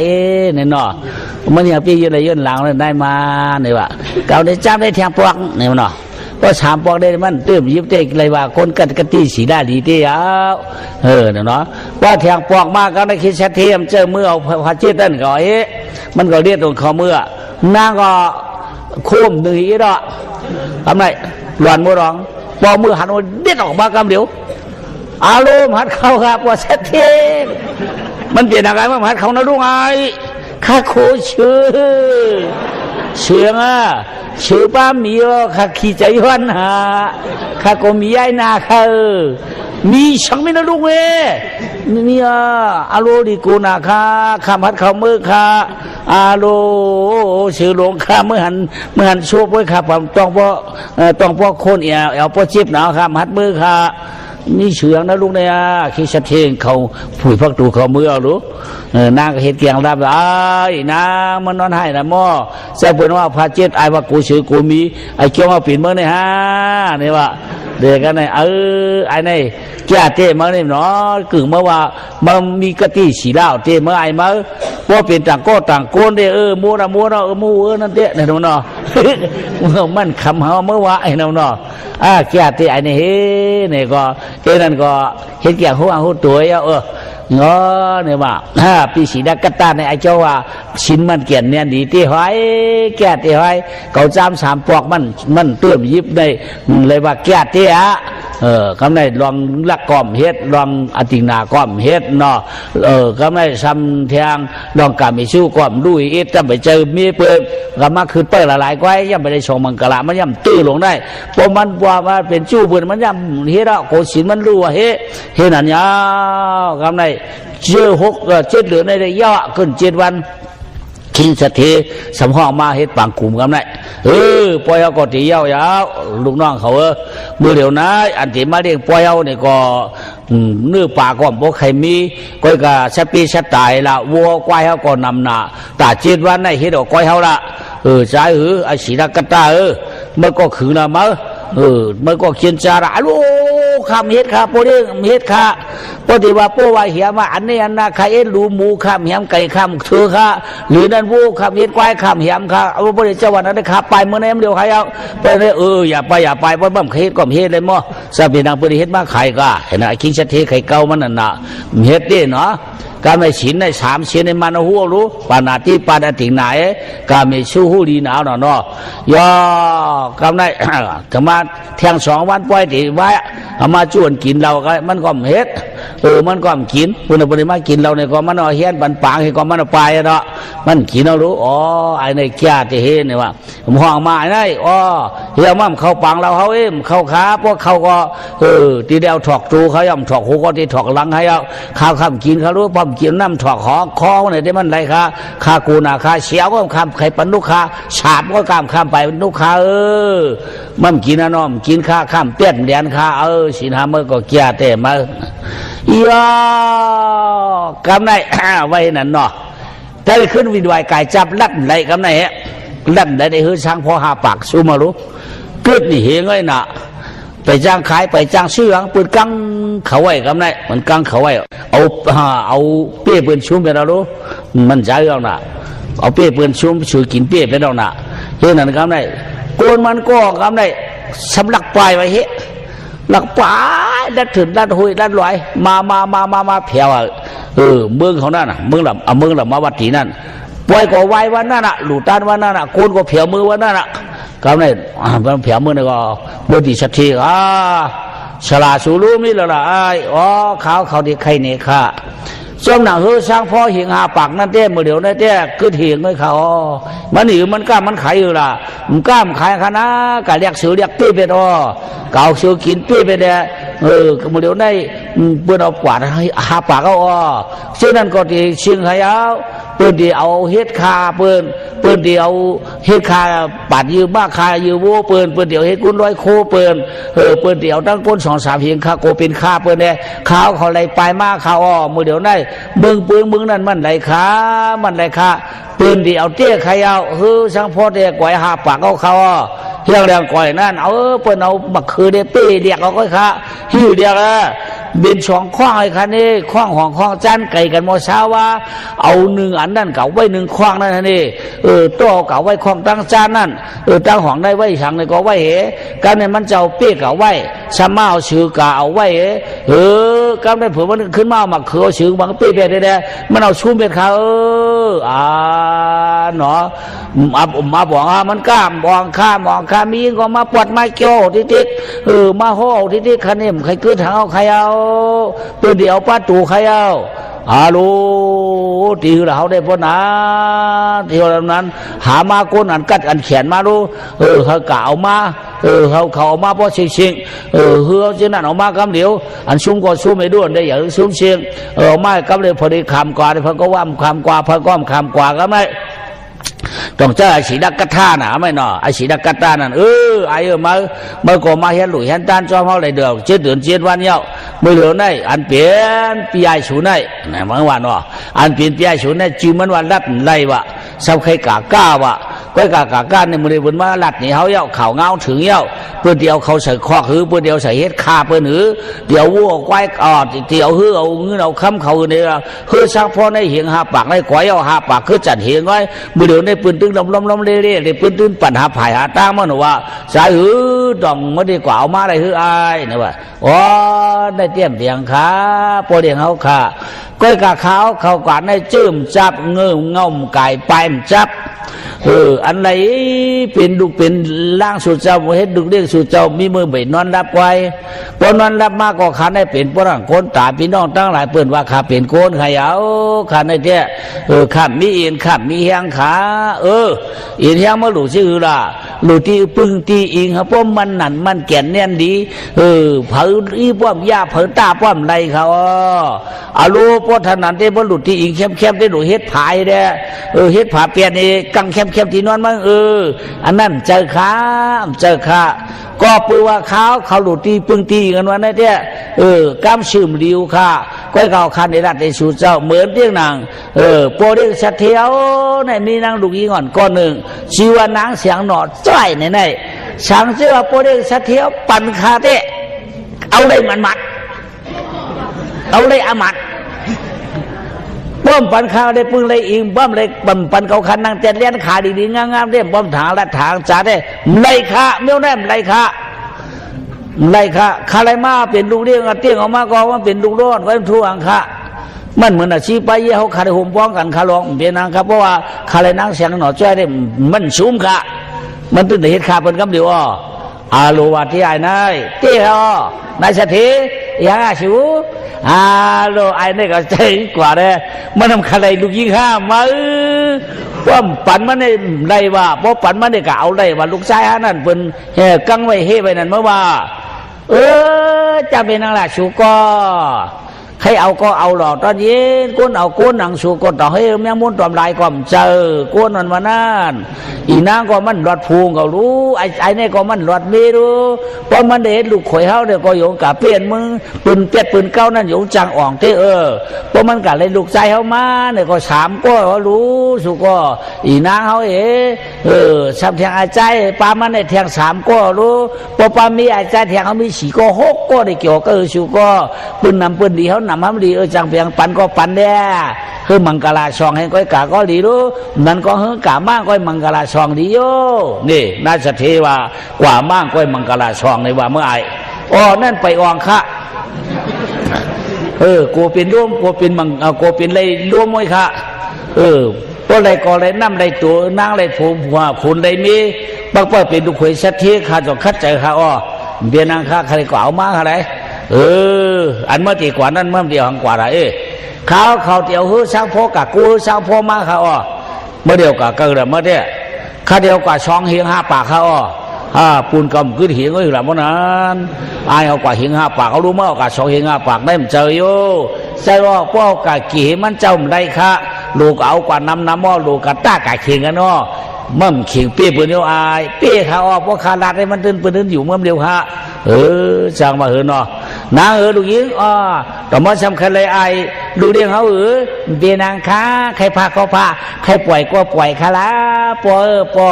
เนี่ยเนาะมันอยากไปยื่นไรยื่นหลังเลยได้มาเนี่ยวะเขาได้จ้าได้แทงปวกเนี่ยเนาะก็สามปอกได้มันเติมยิบเตกเลยว่าคนกันตีสีได้ดีเตี้ยเนาะว่าแทงปอกมากก็ได้คิดเสถียรเจอเมื่อเอาพระเจ้าตั้นก็มันก็เรียกตรงเขาเมื่อนางก็คุ้มหนึ่งอีดอกทำไงหลวนมือร้องปอมือหันมาเด็ดออกมากำเดียวอารมณ์หัดเข้าครับว่าเสถียรมันเปลี่ยนอะไรมาหัดเขานะรู้ไงข้าโคชื่อป้ามีข้าขี้ใจวันหาข้าก็มีไอ้นาข้ามีช่างไม่นะลูกนี่อาโลดีกูนาข้ามัดเขามือข้าอาโลชื่อหลวงข้าเมื่อหันโชคไว้ข้าผมต้องพอคนเอาพอจีบหนาวข้ามัดมือข้านี่เฉืองนะลูกเนี่ยขี้ชัดเจนเขาผุยพักตูเขามือเอาลูกนางก็เห็นเกียงรับนางมันนอนให้นะหม้อแซ่บเป็นว่าพาเจ็ดไอ้ว่ากูชื่อกูมีไอ้เกี่ยวมาปิดเมื่อเนี่ยฮะนี่ว่าเด็กกันเนี่ยไอ้นี่แก่เต้มาเนี่ยเนาะกึ่งเมื่อว่ามันมีกะทิสีเหล้าเต้เมื่อไอ้มาพวกเป็นต่างก็ต่างโกนเด้มัวนะมูนั่นเต้เนี่ยเนาะมันคำหาเมื่อว่าไอ้เนาะแก่เต้ไอ้นี่เนี่ยก็นั่นก็เห็นแก่หัวตัวเงาเนี่ยว่าปีสีดักกตาในไอเจ้าว่าชิ้นมันเกี่ยนเนี่ยดีที่หอยแก่ที่หอยเขาจำสามปอกมันเติมยิบได้เลยว่าแก่ที่คำในลองลักก้อมเฮ็ดลองอตินาก้อมเฮ็ดเนาะคำในซ้ำเทียงลองกามิสู้ก้อมลุยจะไปเจอมีเปิดก็มาคือเปิดละลายไว้ย่ำไปได้ชงมังกรมันย่ำตื้อลงได้เพราะมันว่าเป็นจู้เปิดมันย่ำเฮ็ดโกศินมันรู้ว่าเฮ็ดนั่นยาวคำในเชื่อ7 เหลือในได้ย่อขึ้น7 วันคิงสถีสำห้องมาเฮ็ดปางกลุ่มกันได้ปล่อยเอากอตียาวลูกน้องเขา มือเดียวนะอันที่มาเลี้ยงปล่อยเอาเนี่ยก็เนื้อปลาก็บ่ใครมีก้อยกะสปีสตายละวัวควายเขาก็นำหน้าตาจีดวันในเฮ็ดเอาก้อยเขาละใช่ไอ้สีนักกตามันก็คือนะมั้งมันก็เขียนจาระลูกคำเฮ็ดค่ะพวกนี้เฮ็ดค่ะปฏิว่าพวกว่าเหียมาอันนี้อันน่ะใครเอ็นรู้หมูคำเหียมไก่คำเธอค่ะหรือนั่นวูคำเฮ็ดควายคำเหียมค่ะเอาบริเจ้าวันนั้นค่ะไปเมื่อไหร่เดียวใครเอาไปเลยอย่าไปเพราะบ้าเฮ็ดก็เฮ็ดเลยมั้งสามีนางบริเฮ็ดมาใครก็เห็นไหมคิงชัดเทไข่เก่ามันน่ะเฮ็ดดิเนาะการไม่ฉินใน3ชิ้นในมันหัวรู้ปานาที่ปานาติไหนการไม่ชูหูดีหนาวเนาะย่อกำไรธรรมะแทง2 วันปล่อยตีไว้เอามาจวนกินเราก็มันก็เฮ็ดมันก็กินปุณณปริมากินเราเนี่ยก็มันเอาเฮียนปันปางให้ก็มันเอาไปเนาะมันกินเรารู้อ๋อไอ้ในแก่ที่เห็นเนี่ยว่าผมห้องมาไอ้อ๋อเฮียมั่มเข้าปังเราเขาเข้าขาพวกเขาก็ตีเดียวถอกตูเขาย่อมถอกหูก็ตีถอกหลังให้เอาข้าวคำกินเขารู้ปั๊มกินน้ำถอกคอเนี่ยได้มันไรค่ะข้ากูนาข้าเสียวก็คำไข่ปันลูกค้าฉาบก็ข้ามไปลูกค้ามันกินน้อมกินข้าข้ามเปี้ยนเดียนข้าสินหาเมื่อก็เกียเตมาย่อกำไรไว้นั่นเนาะแต่ขึ้นวิดวายกายจับลัดไหลกำไรลัดไหลได้ฮือช่างพอหาปากสู้มารู้เกิดนี่เฮงเลยน่ะไปจ้างขายไปจ้างซื้อหลังปืนกังเขาไว้กำไรมันกังเขาไว้เอาเปี้ยปืนชุ่มไปแล้วรู้มันใจเราน่ะเอาเปี้ยปืนชุ่มช่วยกินเปี้ยไปแล้วน่ะเฮ้ยนั่นกำไรโกนมันก็กำไรสำลักปลายไว้เฮ้หลักป่าดัดถึงดัดหุยดัดลอยมาเพียวเมืองเขานั่นน่ะเมืองหลับมาวัดที่นั่นปล่อยก็ไว้วันนั่นน่ะหลุดตานวันนั่นน่ะโกนก็เพียวมือวันนั่นน่ะก็ไม่มันเพียวมือนี่ก็บดีสักทีฉลาดสูรู้มิละละเขาดีใครเนี่ยค่ะช่วงหนังช่างพ่อหิงหาปากนั่นเต้เมื่อเดี๋ยวนั่นเต้คือเถียงเลยเขามันหิวมันกล้ามันขายอยู่ล่ะมันกล้ามขายขนาดกะเรียกซื้อเรียกปี้ไปเก่าซื้อกินปี้ไปเด้เมื่อเดี๋ยวได้เพื่อนเอากวาดให้หาปากเขาซึ่งนั่นก็ที่เชียงขยาวเพื่อนที่เอาเฮ็ดคาเพื่อนที่เอาเฮ็ดคาปัดยืมบ้าคายืมวัวเพื่อนเดี๋ยวเฮ็ดกุ้นร้อยโคเพื่อนเดี๋ยวตั้งก้น2-3เพียงคาโกเป็นคาเพื่อนเนี่ยข้าวเขาไหลไปมากข้าวเมื่อเดี๋ยวได้มึงนั่นมันไหลขาปืนที่เอาเตี้ยใครเอาช่างพ่อเตี้ยก่อยหาปากเขาเฮียงแรงก่อยนั่นเปิ้นเอาบักคือเดปี้เรียกเอาก้อยขาหิวเดียวบิน2 ข้องไอ้คันนี้ข้องของข้องจันไก่กันมอเช้าว่าเอา1 อันนั่นเก่าไว้1 ข้องนั่นนี่ตัวเก่าไว้ข้องตั้งจานนั่นตั้งห้องได้ไว้ฉังเลยก็ไว้กันเนี่ยมันเจ้าเปี้ยเก่าไว้ชะมาเอาชื่อกาเอาไว้กันได้เผื่อมันขึ้นมามาคือเอาชื่อบางเปี้ยได้มันเอาชุ่มเป็นเขาเนาะมาบอกมันกล้ามมองข้ามีก็มาปวดมาเกี่ยวทิศมาโห่ทิศคันนี้ใครคือทางเอาใครเอาตัวเดียวป้าตู่ใครเอาลูตีเราได้พ้นนะที่เรานั้นหามาก้นอันกัดอันแขนมาดูเขากล่าวมาเขาเอามาเพราะเชียงเฮือจีนั่นออกมากำเดียวอันชุ่มก็ชุ่มไม่ด้วนได้อย่างชุ่มเชียงไม่กำเดียวพอดีคำกว่าเพิ่นก็ว่าคำกว่าเพิ่นก็คำกว่าก็ไม่ต้องเจอไอ้สีดักกะท่าน่ะไม่เนาะไอ้สีดักกะท่านั่นไอ้มาเมื่อก่อนมาเห็นหลุยเห็นต้านจอมเขาเลยเดือด7 เดือน7 วันเย้าเมื่อเหลือในอันเปลี่ยนปีใหญ่สูในไหนบางวันว่าอันเปลี่ยนปีใหญ่สูในจืมมันวันรัดไล่วะเศร้าใครกะก้าวะก้อยกะก้าเนี่ยมือเดียวมาลัดนี่เขาเย้าเข่าเงาถึงเย้าเพื่อเดียวเขาใส่คอกเพื่อเดียวใส่เฮ็ดคาเพื่อเดียววัวก้อยเดียวเอาเงินเอาคำเขาเนี่ยช่างพ่อในเหียงหาปากในก้อยเอาหาปากคือจัดเหียงไว้มือเดียวในปืนตึงล้มเรื่อยๆในปืนตึงปัญหาภายหาตั้งมันว่าสายดองไม่ดีกว่าเอามาอะไรอายเนี่ยว่าได้เตรียมเตียงขาปอเดียงเขาขาก้อยกะเขากวาดในจื้มจับเงื้อเงาไก่ไปมจับอันไหนเป็นดุเป็นล่างสุดเจ้าเฮ็ดดุเรียกสุดเจ้ามีมือไปนอนรับไว้พอนอนรับมากก็ขาได้เป็นพวกคนตาพี่น้องตั้งหลายเปิ่นว่าขาเป็นโกนขยาวขาในเจ้ขามีเอ็นขามีเฮียงขาเอ็นเฮียงมาหลุดชื่อละหลุดที่พึ่งที่อิงครับพวกมันนั่นมันแก่นแน่นดีเผาอีป้อมยาเผาตาป้อมไรเขาลูพอถนัดได้บรรลุที่อิงเข้มได้หลุดเฮ็ดผายเด้เฮ็ดผาเปลี่ยนเอกังเข้มที่นอนมั่งอันนั้นเจอข้า ก็ปือว่าเขาหลุดตีปึงตีกันวันนั้นเนี่ยกำชื่มริวค่ะก้อยเก่าคันในรัฐในสู่เจ้าเหมือนเรื่องนางโปรเด็กสัตเทียวในมีนางลูกยิงอ่อนก้อนหนึ่งชื่อว่านางเสียงหนอดจ้อยในฉันเชื่อโปรเด็กสัตเทียวปั่นคาเตะเอาเลยมันมัดเอาเลยอามัดป้อมปันข้าวได้ปึ้งเลยอิงป้อมเลยปันเขาคันนางเจ็ดเลี้ยนขาดีๆงามๆเด้ป้อมถางและถางจ่าได้ไล่ขาเมี่ยวแนมไล่ขาคาไรมาเป็นลูกเลี้ยงเตี้ยงออกมาก็ว่าเป็นลูกร้อนไว้ทั่วอังคะมันเหมือนอาชีพไปเยี่ยเขาขาดหุ่มป้องกันขาลองเป็นนางครับเพราะว่าคาไรนางเสียงหน่อจ้อยได้มันชุ่มค่ะมันตื่นแต่เหตุขาเป็นคำเดียวอาโลวาที่ไอ้นายเตี้ยนายเศรษฐียังอาชิวโลไอ้นี่ก็ใจกว่าเลยมันทำอะไรลูกยิงห้ามาว่าปั่นมันในไรว่าเพราะปั่นมันในกะเอาไรว่าลูกชายนั่นเป็นกังไว้เฮไปนั่นเมื่อว่าจะเป็นนางราชูก็ใครเอาก็เอาหรอกตอนเย็นก้นเอาก้นหนังสูก็ต่อให้แมงมุนตอมลายก็เจอก้นมันมานั่นอีนางก็มันหลอดพูงก็รู้ไอ้นี่ก็มันหลอดมีรู้เพราะมันเด็ดลูกข่อยเฮาเดี๋ยวก็โยงกับเปลี่ยนมึงปืนเปียดปืนเก้านั่นโยงจังอ่องเตเพราะมันกัดเลยลูกใจเฮามาเนี่ยก็สามก็รู้สุก็อีนางเฮาซ้ำแทงอาใจปามันในแทงสามก็รู้พอปามีอาใจแทงเขามีสี่ก็หกก็ได้เกี่ยวก็สุก็ปืนนำปืนดีเขานำมันดีจังเพียงปันก็ปันแด่คือมังกรชองให้ก้อยกาก็ดีรู้นั่นก็เฮือกามากก้อยมังกรชองดีโยนี่น่าจะเทว่ากว่ามากก้อยมังกรชองในว่าเมื่อไอ้นั่นไปอองค่ะกูเป็นร่วมกูเป็นมังกูเป็นเลยร่วมมวยค่ะก็เลยก็เลยน้ำเลยตัวนางเลยผูหัวขุนเลยมีบางป้อเป็นดุขวยสัตย์ข้าจะคัดใจข้าเบียนางข้าใครก็เอามาอะไรอันเมื่อตีกว่านั้นเมื่อเดียวหังกว่าอะไรเขาเดียวฮื้อช่างพ่อกับกูช่างพ่อมาเขาเมื่อเดียวกับเกิดเมื่อเดียวข้าเดียวกับช่องเฮียงห้าปากเขาปูนกำขึ้นเหียงก็อยู่แบบนั้นไอ้เอากว่าเหียงห้าปากเขารู้มั้ยเอากับช่องเฮียงห้าปากได้มันเจออยู่ใช่ว่าพวกกับกี่มันเจ้ามันได้ค่ะลูกเอากว่าน้ำลูกกับต้ากับเขียงกันมั่มเขียงเปี้ยปืนเดียวเปี้ยเขาพวกขาลาดให้มันตื่นปืนอยู่เมื่อเดียวค่ะจังมานางลูกยิงต่อมาสำคัญเลยลูกเลี้ยงเขาเบียนางค้าใครพาก็พาใครปล่อยก็ปล่อยคาลาปอ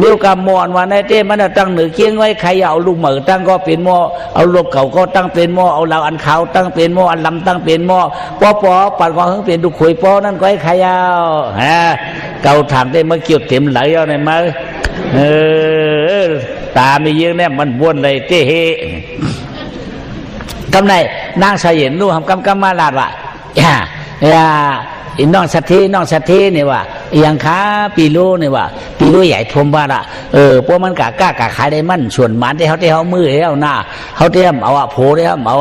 มีกำมอนวันในเต้มันตั้งหนึ่งเคียงไว้ใครเอาลูกเหมือตั้งก็เป็นหม้อเอาลูกเก่าก็ตั้งเป็นหม้อเอาเหล่าอันขาวตั้งเป็นหม้ออันลำตั้งเป็นหม้อปอปัดก็เพิ่งเป็นดุขุยปอนั่นก็ให้ใครเอาเก่าถางได้มาเกี่ยวเต็มไหลเอาในมือตาไม่เยอะเนี่ยมันบ้วนเลยเต้กำไรนางเสยนนู่ทำกำมาลาดว่ะน้องสัตย์เนี่ยว่าอย่างค้าปีโลเนี่ยว่าปีโลใหญ่พรมบ้าละพวกมันกะขายได้มั่นส่วนมันที่เขามือเขาหน้าเขาเตรียมเอาโผล่เตรียมเอา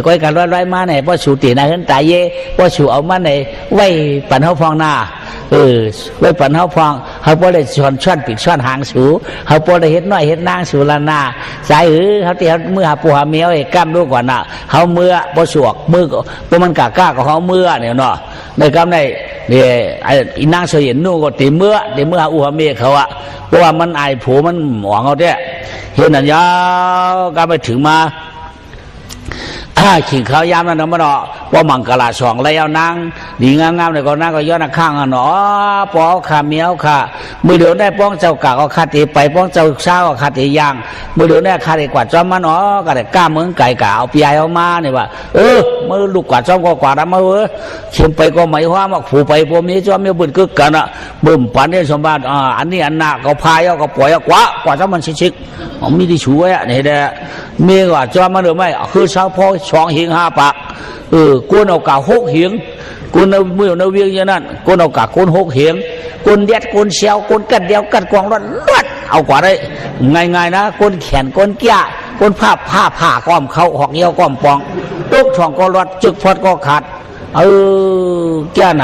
ก้อยกันร้อยมาเนี่ยพอสูตีนะขึ้นตายเย่พอสูเอามาเนี่ยไว้ปั่นเขาฟองหน้าไว้ปั่นเขาฟองเขาพอได้ช่อนปิดช่อนหางสูเขาพอได้เห็ดน้อยเห็ดนางสูลานาสายเขาเตรียมมือหาปูหาเมียวกล้ามดูก่อนน่ะเขาเมื่อพอสวกมือพวกมันกะกับเขาเมื่อเนี่ยเนาะในกำในเนี่ยอีนางเสยนนู่ก็ตีเมื่ออุหะเมียเขาเพราะว่ามันไอผูมันหวังเอาเนี่ยเห็นอันยาวก็ไปถึงมาขิงข้าวยามนั่นมันว่ามังกรสองแล้วนางดีงามๆเลยก็นางก็ย้อนข้างปอขาเมียวค่ะมือเดียวได้ป้องเจ้ากะก็คาติไปป้องเจ้าเช้าก็คาติยางมือเดียวได้คาติกว่าจอมมันก็ได้ก้าเมืองไก่กะเอาปีเอามาเนี่ยว่ามือลูกกว่าจอมก็กว่าแล้วมาเขียนไปก็หมายความว่าผูไปพวกนี้จอมมีบุญกึกกันบึ้มปันเนี่ยสมบัติอันนี้อันหนักก็พายก็ปล่อยกว่าจอมมันชิกมีที่ช่วยเนี่ยเด้มีกว่าจอมมันหรือไม่คือเช้าพ่อช่องเฮียงห้าปากกูเอากะหกเหียงกูเอามือเอาเวียงอย่างนั้นกูเอากะกูหกเหียงกูเด็ดกูเชียวกูกัดเดียวกัดกวางรถเอากว่าได้ง่ายๆนะกูแขนกูเกี้ยกูผ้าก้อมเขาหอกเยี่ยวก้อมปองตุกช่องก็รถจึกพอดก็ขาดแก่ไหน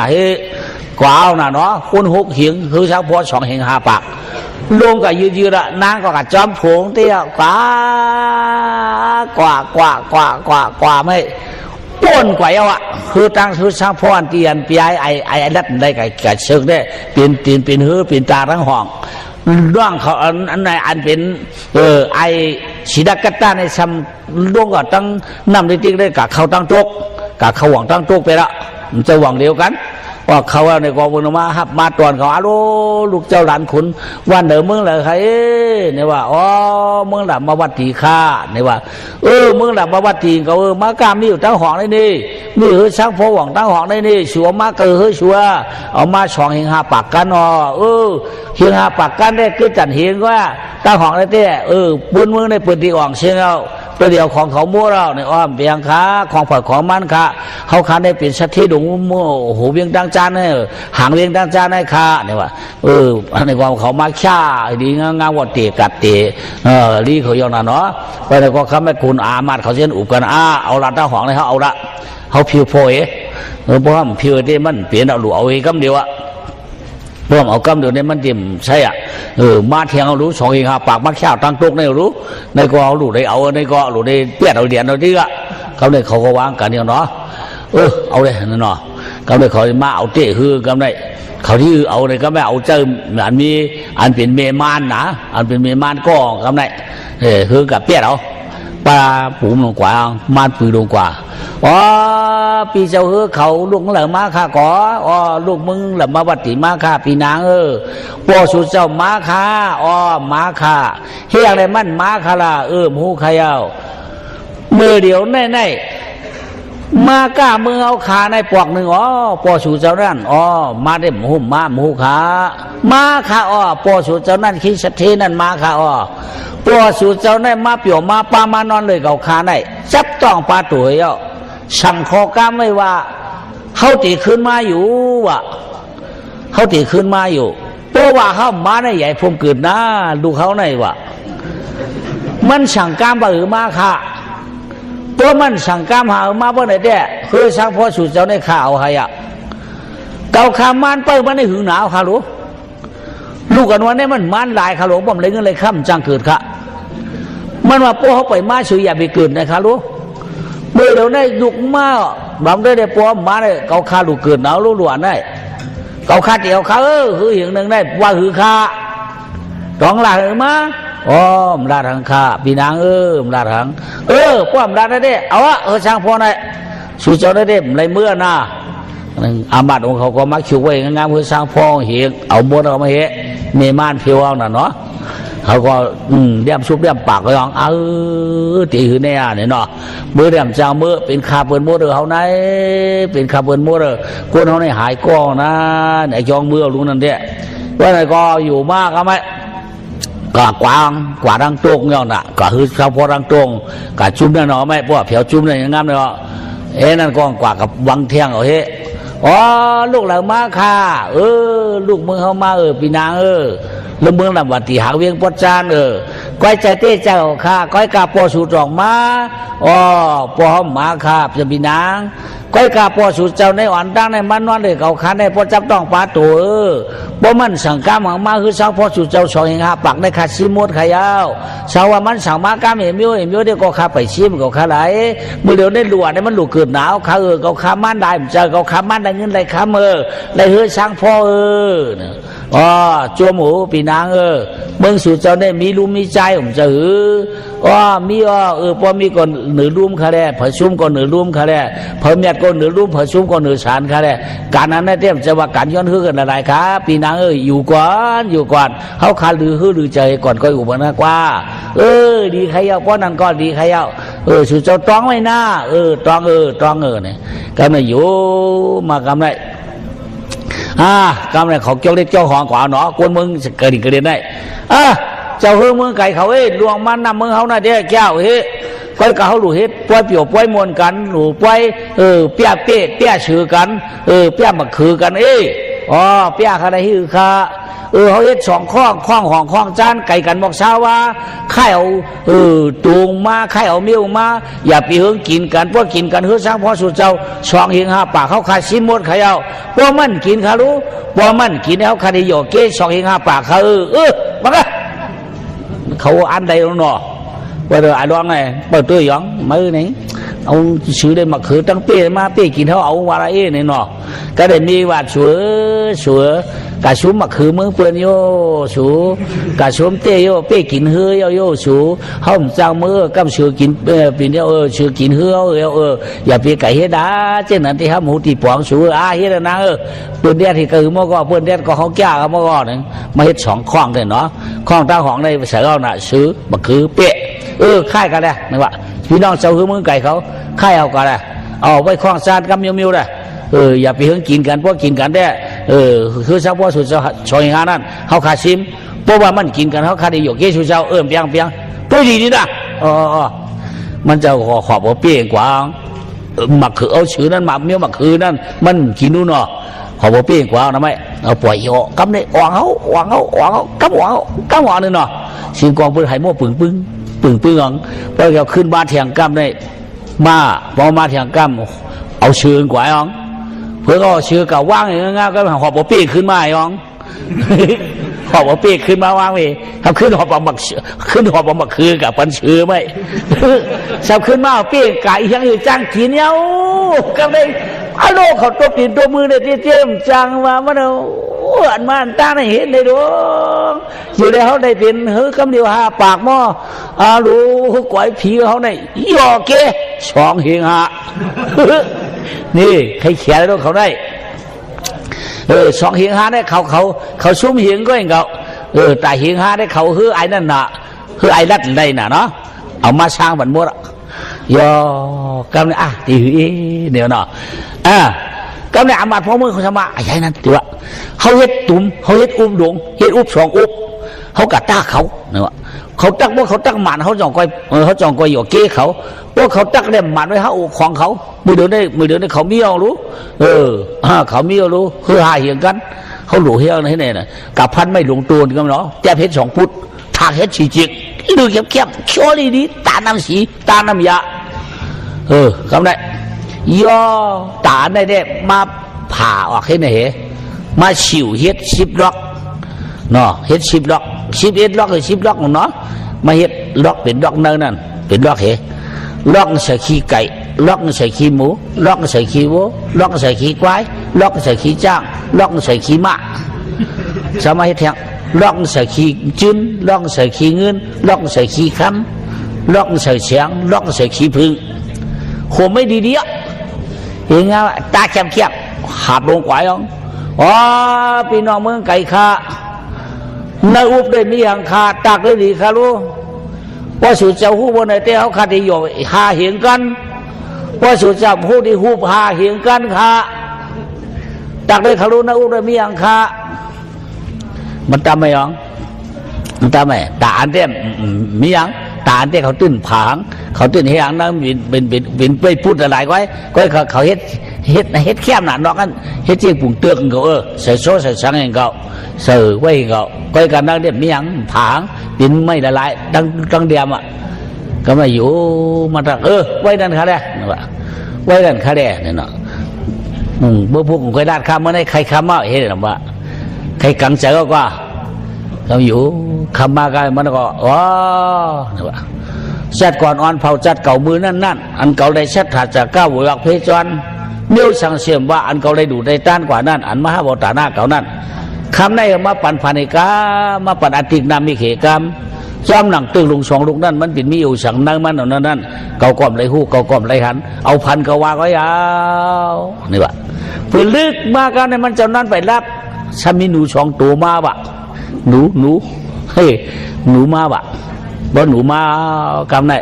กว่าเอาน่ะเนาะกูหกเหียงคือเช้าพอสองเหียงห้าปากลงกับยืดๆนางก็กัดจอมผงเตี้ยกว่าไม่ป้นกว่าคือตั้งคือช่างพ่อเตียนปีไอรัดได้กับเชิงได้ปีนหื้อปีนตาทั้งห้อง ร่างเขาอันไหนอันเป็นไอศิดากัตตาในซ้ำร่วงก็ตั้งนำได้ติ๊กได้กับเขาตั้งโต๊ะกับเขาหวังตั้งโต๊ะไปละมันจะหวังเดียวกันว่าเขาในกองบุญมาฮับมาตอนเขาอาลูลูกเจ้าหลานขุนวันเดิมมึงเลยใครเนี่ยว่าอ๋อมึงหลับมาวัดตีข้าเนี่ยว่ามึงหลับมาวัดตีเขามากามมีอยู่ตั้งห้องได้นี่มีเฮ้ยช่างพอหวังตั้งห้องได้นี่ชัวมาเกอเฮ้ยชัวเอามาช่องเฮงหาปากกันอ๋อเฮงหาปากกันได้คือจันเฮงว่าตั้งห้องได้เต้ปืนมึงในปืนตีอ่องเชียงเอาประเดี๋ยวของเขามั่วเราในอ้อมเบียงค้าของผักของมันค่ะเขาค้าได้เป็นสัตว์ที่ดุมั่วหูเวียงดังจานเนี่ยหางเวียงดังจานให้ค่ะเนี่ยว่าในความเขามาฆ่าดีงามวัดเตะกัดเตะรีเขาอย่างนั้นเนาะไปในความเขาไม่คุณอามาดเขาเช่นอุบกันเอาละตั้งห้องเลยเขาเอาละเขาผิวโผล่เพราะว่าผิวที่มันเปลี่ยนเอาหลูเอาเองก็เดียวอะพวกเอากำเดี๋ยวนี้มันดิ่มใช่อ่ะมาเทียงเอารู้สองเองครับปากมาแค่ตั้งตุกในรู้ในก็เอาหลุดได้เอาในก็หลุดได้เปียดเอาเดียนเอาดีอ่ะเขาเนี่ยเขาก็วางกันเนี่ยเนาะเอาเลยนั่นเนาะเขาเนี่ยเขามาเอาเตะคือกำได้เขาที่เอาเนี่ยก็ไม่เอาเจออันมีอันเป็นเมมานนะอันเป็นเมมานก็กำได้คือกับเปียดเอาปลาปูมลงกว่ามานปืนลงกว่าปีเจ้าเขาลูกเหล่ามาค่ะก่อลูกมึงเหล่ามาวัดติมาค่ะปีนางปอสุเจ้ามาค่ะมาค่ะเฮียอะไรมันมาค่ะล่ะมูขยาวมือเดียวแน่มาก้ามือเอาขาในปอกหนึ่งปอสุเจ้านั่นมาได้หมูมาหมูขามาค่ะปอสุเจ้านั่นคิดสัตย์นั่นมาค่ะปอสุเจ้านั่นมาเปี่ยวมาปามานอนเลยเขาขาในจับต้องปลาตัวเยาสั่งคอกล้ามไม่ว่าเขาตีขึ้นมาอยู่วะเขาตีขึ้นมาอยู่เพราะว่าเขามาในใหญ่พงเกิดนะดูเขาในวะมันสั่งกล้ามบ่มาค่ะตัวมันสั่งกล้ามหามาเพราะไหนเด้คือสั่งพ่อสุดเจ้าในข่าวใครอะเกาขามันไปมันในหึงหนาวค่ะรู้ลูกกันวันนี้มันมันหลายค่ะหลวงผมเลยเงินเลยข้ามจังเกิดค่ะมันว่าพวกเขาไปมาช่วยอย่าไปเกิดนะคะรู้เมื่อเดี๋ยวนี้ยุกมาบางได้ปอมมาได้เกาคาลูกเกิดหนาวรู้หลวนได้เกาคาเดียวเขาคืออย่างหนึ่งได้ว่าคือคาต้องลาหรือมามลาทางคาปีนางมลาทางป้อมลาได้เอาช่างพอได้สู่เจ้าได้ไรเมื่อน่ะอามาดของเขาก็มักคิวไว้งามเพื่อสร้างพองเหียงเอาบนเอามาเฮเมมานเพียวเอาน่ะเนาะเขาก็เดี่ยมซุบเดี่ยมปากก็ยังตีหือเนี่ยเนาะมือเดี่ยมจางมือเป็นคาเปิลโมเดอร์เขาไหนเป็นคาเปิลโมเดอร์คนเขาในหายก้องนะไหนจองมือรู้นั่นเด้ว่าไหนก็อยู่มากก็ไม่ก็กว่าดังตรงเนี่ยน่ะก็คือเขาพอดังตรงก็จุ่มนั่นเนาะไม่พวกเผียวจุ่มนั่นยังงามเนาะนั่นก็กว่ากับวังเทียงเอาเฮ้ลูกเหล่ามาค่ะลูกมึงเขามาปีนางแล้วเมืองลำวัดที่หางเวียงปอดจานก้อยใจเต้เจ้าค่ะก้อยกาปอสูตรออกมาปอหอมมาค่ะจะปีนางก้อยกาปอสูตรเจ้าในอ่อนตั้งในมันนอนเลยเขาคันในปอจับต้องปลาตัวบ่มันสั่งกามหางมาคือสาวปอสูตรเจ้าสองเองปักในขาซีมดขยาวสาวว่ามันสั่งมากามเหี่ยวเดี๋ยวก็ขาไปชิมก็ขาไหลเมื่อเดี๋ยวได้หลวดในมันหลุดเกิดหนาวขาเขาขามันได้เจอเขาขามันได้เงินได้ขาได้เฮือช่างพ่อจัวหมูปีนางเมืองสู่เจ้าได้มีรูมีใจผมจะมีพอมีก่อนเหนือรุ่มค่ะแหละผสมก่อนเหนือรุ่มค่ะแหละเพิ่มยัดก่อนเหนือรุ่มผสมก่อนเหนือสารค่ะแหละการนั้นได้เต็มจะว่าการย้อนฮือกันอะไรครับปีนางอยู่ก่อนเขาขาหรือฮือหรือใจก่อนก็อยู่บนนั้นกว่าดีใครเอาป้อนนั้นก็ดีใครเอาสู่เจ้าต้องไว้หน้าต้องเนี่ยก็ไม่อยู่มากำไรกำไรเขาเกี่ยวเล็กเจ้าของกว่าเนาะกวนมึงเกิดเด่นได้เจ้าเฮือเมืองไก่เขาลวงมันนำเมืองเขาน่ะเด้แก้วก้อยกับเขาหลุดป่วยเปี่ยวป่วยมวนกันหลุดป่วยเปี้ยเปี้ยชื่อกันเปี้ยมาคือกันเปี้ยอะไรฮือค่ะเขาสองข้องห้องจานไก่กันบอกเช้าว่าไข่เอาตูงมาไข่เอาเมียวมาอย่าไปเฮืองกินกันพวกกินกันเฮือสร้างพ่อสุดเจ้าสองเฮียง5 ปากเขาขายซิมดไข่เอาพวกมันกินเขารู้พวกมันกินเขาคดีโยเกสองเฮียง5 ปากเขามาละเขาอันใดแล้วเนาะว่าเดี๋ยวไอ้ร้องไงเปิดตัวหยองมือนี่เอาซื้อได้มาคือตั้งเป้มาเป้กินเขาเอาวาระเนี่ยเนาะก็ได้มีว่าชัว กะชุมมาคือมือเปื้อนโยสูกะชุมเตโยเป้กินเฮือโยสูห้องจังมือกำชื่อกินปีนี้ชื่อกินเฮืออย่าไปไก่เฮ็ดดาเจ้านั้นที่ห้าหมูตีปองสูเฮ็ดนะเปื้อนเดียที่คือมอก็เปื้อนเดียก็เขาแก่กับมอก็นึงมาเฮ็ด2ข้องเลยเนาะข้องตาของในภาษาเราน่ะซื้อมาคือเป๊ะค่ายกันเลยนึกว่าพี่น้องเจ้าคือมือไก่เขาค่ายเอากันเลยเอาไว้ข้องซานกำมิวเลยอย่าไปเฮงกินกันพวกกินกันได้คือเฉพาะสุดชอยงานนั้นเขาขาชิมเพราะว่ามันกินกันเขาขาดอยู่เกี่ยวเจ้าเปียงตัวดีนี่นะมันจะขอบว่าเปี้ยงกว่าหมักคือเอาชื่อนั้นหมักเมี้ยวหมักคือนั้นมันกินนู่นเนาะขอบว่าเปี้ยงกว่านะไม่เอาปล่อยโยกำในอ่างเขากำหัวนึงเนาะสิงกองปืนไหมั่วปึ่งพอเขาขึ้นบ้านเถียงกำในมาพอมาเถียงกำเอาชื่อกว่าอ๋องเพื่อก็ชื่อกับว่างอย่างงั้นก็หอบว่าเปี้ยขึ้นมาอ๋องหอบว่าเปี้ยขึ้นมาว่างไปทำขึ้นหอบบักคือกับปันชื่อไม่ชาวขึ้นมาเปี้ยไก่ยังอยู่จ้างกินเย้าก็เลยอโลเขาตัวปีนตัวมือเนี่ยเจียมจังว่ามันเอาอันมันตาในเห็นได้ดวงอยู่ในเขาได้เป็นคำเดียวหาปากหม้อรู้ก๋วยผีเขาในยอเก2 เฮงหานี่ใครเขียนแล้วเขาได้2 เฮงหาได้เขาซุ้มเฮงก็เองเขาแต่เฮงหาได้เขาไอ้นั่นน่ะไอ้รัดได้น่ะเนาะเอามาสร้างบันมดยอกำเนี่ยตีเดี๋ยวเนาะกำเนี่ยอามาตย์พ่อมือเขาทำมาไอ้นั่นตัวเขาเฮ็ดตุ่มเขาเฮ็ดอุ้มดวงเฮ็ดอุ้ม2 อุ้มเขากะตาเขาเนี่ยว่าเขาตักว่าเขาตักหมันเขาจ่องก้อยอยู่เก้เขาว่าเขาตักเนี่ยหมันไว้เขาของเขามือเดินได้เขามีเอารู้เขามีเอารู้คือหาเหี่ยงกันเขาหลูเฮี้ยงนี่เนี่ยกับพันไม่หลงตัวกันเนาะแจ๊บเฮ็ด2 พุทธทางเฮ็ด4 จิกดูเข้มๆชั่วลีนี้ตาน้ำสีตาน้ำยาคำไหนย่อตาได้มาผ่าออกให้ไหนเหมาฉิวเฮ็ด10 ล็อกเนาะเฮ็ด10 ล็อก11 ล็อกหรือ10 ล็อกเนาะมาเฮ็ดล็อกเป็นล็อกนั่นเป็นล็อกเหล็อกใส่ขี้ไก่ล็อกใส่ขี้หมูล็อกใส่ขี้วัวล็อกใส่ขี้ควายล็อกใส่ขี้จ้างล็อกใส่ขี้ม้าสามารถเฮ็ดแทงล็อกใส่ขี้จื้นล็อกใส่ขี้เงินล็อกใส่ขี้คำล็อกใส่เสียงล็อกใส่ขี้พึ่งโหไม่ดีเห็นไงตาเข้มหาบลงกวายอ๋อพี่น้องเมืองไก่ข้าในอุบได้มีอย่างขาดตักได้ดีค่ะรู้ว่าสุดเจ้าหู้บนในเต้าขาดที่อยู่หาเหียงกันว่าสุดเจ้าหู้ที่หู้หาเหียงกันค่ะตักได้ค่ะรู้ในอุบได้มีอย่างขามันตามไหมอ๋องมันตามไหมตาอันเต้มีอย่างตาอันเต้เขาตื้นผางเขาตื้นเฮียงนั่งเป็นไปพูดอะไรไว้ก็เขาเฮ็ดแคบหนาดอกกันเฮ็ดเจียงปุ่งเตือกเขาใส่โซ่ใส่สังเองเขาเสือไว้เขาก็การนั่งเด็ดมีอย่างผางเป็นไม่ละลายดังเดียมก็มาอยู่มาตักไว้นั่นค่ะเด้ไว้นั่นค่ะเด้เนี่ยเนาะเมื่อพวกผมเคยด้านข้ามเมื่อไหร่ใครข้ามมาเห็นหรือเปล่าใครกังใจก็ว่าเราอยู่ข้ามมากันมันก็เนี่ยว่าจัดก่อนอ่อนเผาจัดเก่ามือนั่นอันเก่าได้ชัดถัดจากก้าวหวักเพจรเลี้ยวสังเสียมว่าอันเก่าได้ดูได้ต้านกว่านั้นอันมหาบตาหน้าเก่านั้นคำในมาปั่นพานิกามาปั่นอติกนามิเขกรรมซ้อมหนังตึงลุง2 ลูกนั่นมันเป็นมีอยู่สั่งนั่งมันนั่นเก่าก้อมไรหู้เก่าก้อมไรหันเอาพันก็ว่าก็ยาวนี่ว่าเพื่อลึกมากันในมันเจ้านั้นไปรับฉันมีหนู2 ตัวมาบะหนูเฮ้ยหนูมาบะบ่หนูมากำไหน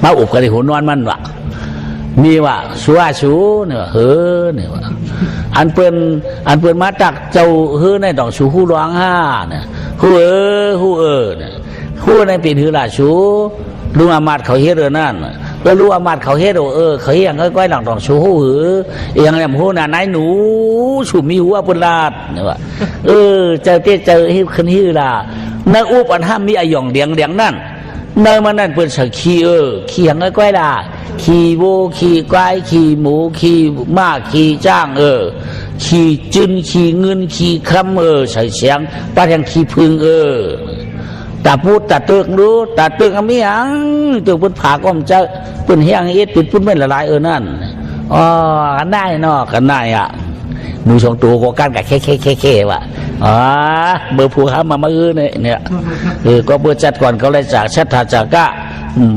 มาอุบกันในหัวนอนมันวะมีว่าสูเนี่ยเนี่ยว่าอันเปิ้นมาตักเจ้าในดอกสูหู้ร้องห้าเนี่ยหู้เนี่ยหู้ในปีนหือละสูลุงอามาตย์เขาเฮ็ดนั่นแล้วลุงอามาตย์เขาเฮ็ดเขาเฮ็ดอย่างก้อยหลังดอกสูหู้อย่างแหลมหู้น่ะนายหนูสูมีหัวปุลาดเนี่ยว่าเจ้าเจอให้ขึ้นหือละนักอุปอันห้ามมีอาย่องเดียงนั่นเนยมันนั่นเปิ้นสักขี้อย่างก้อยละขี่วัวขี่ควายขี่หมูขี่ม้าขี่จ้างขี่จืนขี่เงินขี่คำใส่เสียงป้าแทงขี่พึ่งตาพูดตาเตือกรู้ตาเตือกมีหยังตัวเปิ้นผาก้อมเจ้าเปิ้นเฮียงเอ็ดเปิ้นไม่ละลายนั่นกันได้เนาะกันได้ ดูสองตัวก็กันกับแค่ว่ะเบอร์ผู้ค้ามาเนี่ยก็เบอร์จัดก่อนก็เลยจากชัดถาจากะ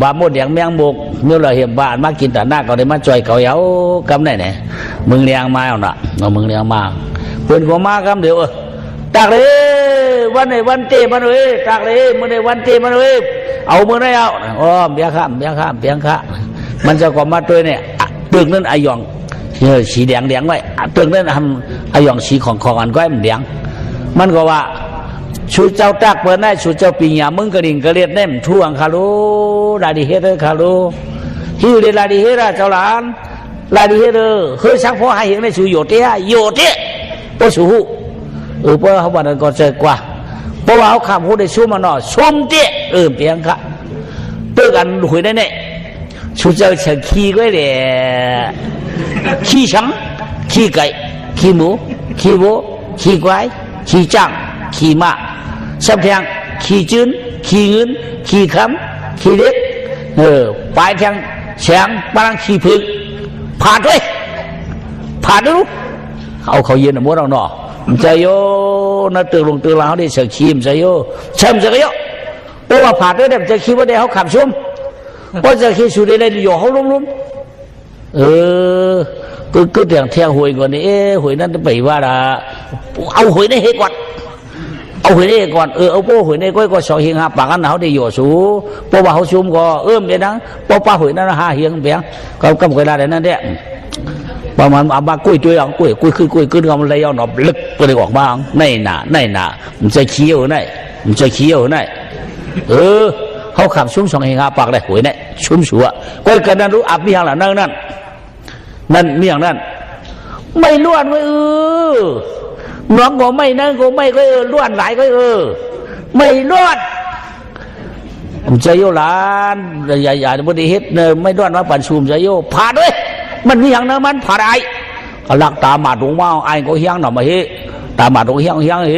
บาโมดอย่างเมียงบกเมื่อเราเห็นบ้านมากินแต่หน้าก็ได้มาจ่อยเขาเยาคำไหนเนี่ยมึงเลี้ยงมาเอาน่ะมึงเลี้ยงมาเพื่อนของมาคำเดียวตากเลยวันไหนวันเตะมันเลยตากเลยมื่อไหนวันเตะมันเลยเอามื่อไหนเอาเบี้ยข้ามมันจะก่อมาตัวเนี่ยตึกนั่นไอหยองสีแดงไว้ตึกนั่นทำไอหยองสีของอันก็ไอ้มันแดงมันก็ว่าชูเจ้าตักเปิดได้ชูเจ้าปีหยามึงกระดิ่งกระเลียดเน่มท่วงคารุลาดิเฮเดอร์คารุฮิวเดลาดิเฮเดอร์เจ้าหลานลาดิเฮเดอร์เฮ้ยสักพ่อให้เห็นได้ชูโยเตะพอชูเพราะเขาบอกนั่นก็เจอกว่าเพราะว่าเขาขับหูได้ชูมาหน่อชมเตะเปียงค่ะเตือกันหุยได้เนี่ยชูเจ้าเฉิงขี้ก็เลยขี้ช้างขี้ไก่ขี้หมูขี้วัวขี้ควายขี้จ้างขี้ม้าสับแทงขี้จืนขี้เงินขี้คำขี้เล็กปลายแทงแสงปลังขี้พึ่งผ่านด้วยเอาเขาเย็นหมดเราหน่อใจโยน่าตื่นลงตื่นแล้วเขาได้เสกขี้มใจโยเชื่อมใจโยเพราะว่าผ่านด้วยเด็กจะคิดว่าได้เขาขับชุ่มเพราะจะคิดสุดได้เลยอยู่เขาลุ่มก็เถียงหวยก่อนนี่หวยนั่นจะไปว่าละเอาหวยในเหตุก่อนเอาหวยในเหตุก่อนเอาโป้หวยในก็สองเฮียงหาปากกันเขาได้อยู่สูเพราะว่าเขาชุ่มก็เดี๋ยวนั้นเพราะป้าหวยนั่นหาเฮียงเบียงก็กำเวลาเดี๋ยวนั้นเนี่ยประมาณอาบากุ้ยตัวอย่างกุ้ยขึ้นมันเลยเอาหนอบลึกไปเลยออกมาในหนามันจะเคี้ยวในเขาขับชุ่มสองเฮียงหาปากได้หวยเนี่ยชุ่มสัวก็กันนั้นรู้อับมีอย่างหลังนั่นมีอย่างนั้นไม่ล้วนก็น้องก็ไม่นั่งก็ไม่ก็ล้วนหลายก็ไม่ล้วนผมใจโยหลานใหญ่ๆบดีเฮ็ดเนไม่ล้วนว่าปั่นชูมใจโยผ่าด้วยมันมีอย่างนั้นมันผ่าได้ก็ลักตาหมาดงมาไอ้ก็เฮียงหน่อมาเฮตาหมาดงเฮียงเฮ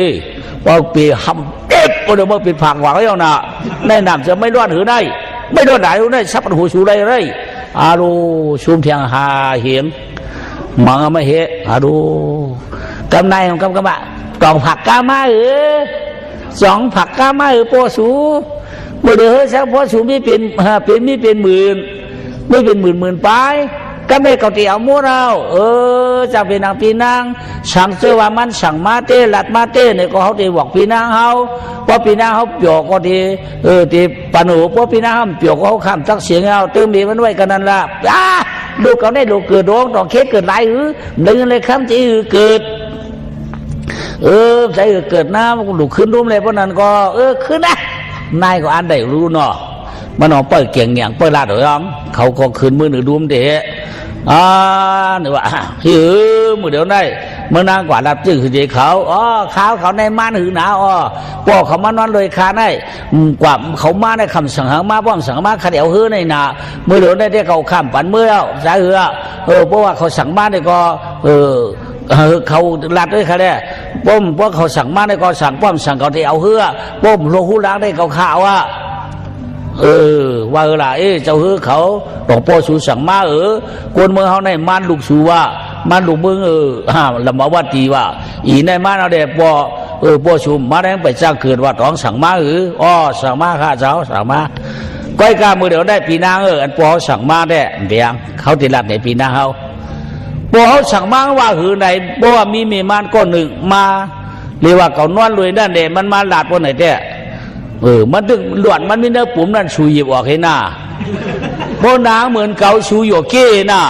ว่าปีหำเด็บก็เดี๋ยวมาปิดผักหวังก็ยังน่ะในน้ำจะไม่ล้วนหือได้ไม่ล้วนไหนได้ซับหัวชูได้เลยอารูชุมเทียงหาเห็นมังไม่เห็นอารูกำนายของกำบะกล่องผักกามาสองผักกามาโปสูเมื่อเดือดสักพอสูไม่เป็นไม่เป็นหมื่นไปก็ไม่เก่าเตี่ยวมัวเราจะเป็นนางปีนางสั่งเสื้อว่ามันสั่งมาเต้หลัดมาเต้เนี่ยก็เขาตีบอกปีนางเขาพอปีนางเขาเปียกก็ทีทีปนูพอปีนางเขาเปียกเขาข้ามตักเสียงเอาเติมมีมันไว้กันนั่นละลูกเขาได้ลูกเกิดร้องต้องเคสเกิดไรดึงเลยข้ามจีเกิดใจเกิดน้ำลูกขึ้นรุ่มเลยเพราะนั้นก็ขึ้นนะนายก็อันได้รู้เนาะมันเอาเปิดเกียงอย่างเปิดลาดหรือยังเขาก็คืนมือหนึ่งดูมเดะนี่ว่ามือเดียวได้เมื่อนางกว่ารับจื้อคือเจเขาเขาในม่านหือหนาปอกเขามานอนเลยคาได้กว่าเขามาได้คำสั่งหางมาป้อมสั่งมาขัดเอวหื้อในหนามือเดียวได้ที่เขาข้ามปันมือแล้วสายหือเพราะว่าเขาสั่งมาได้ก็เขาลัดด้วยค่ะเนี่ยป้อมเพราะเขาสั่งมาได้ก็สั่งป้อมสั่งเขาที่เอาหื้อป้อมโลหูล้างได้เขาข่าวว่าว่าล่ะเจ้าเขาดอกโปสูสั่งมากวนเมืองเขาในมันลูกสูว่ามันลูกเมืองลำบากว่าตีว่าอีในมันเอาเด็กโปสูมาได้ไปจ้างเกิดว่าต้องสั่งมาสั่งมาข้าเจ้าสั่งมาก้อยกามือเดี๋ยวได้ปีนางอันปอสั่งมาได้เดียงเขาติดลัดในปีนางเขาปอเขาสั่งมาว่าในเพราะว่ามีมันก้อนหนึ่งมาเรียกว่าเขานวลรวยนั่นเด็มันมาหลาดวันไหนเด้มันถึงหลวดมันมีเนื้อปุ่มนั่นชูหยิบออกให้หน้าโบนาเหมือนเก่าชูหยกเก้หน้า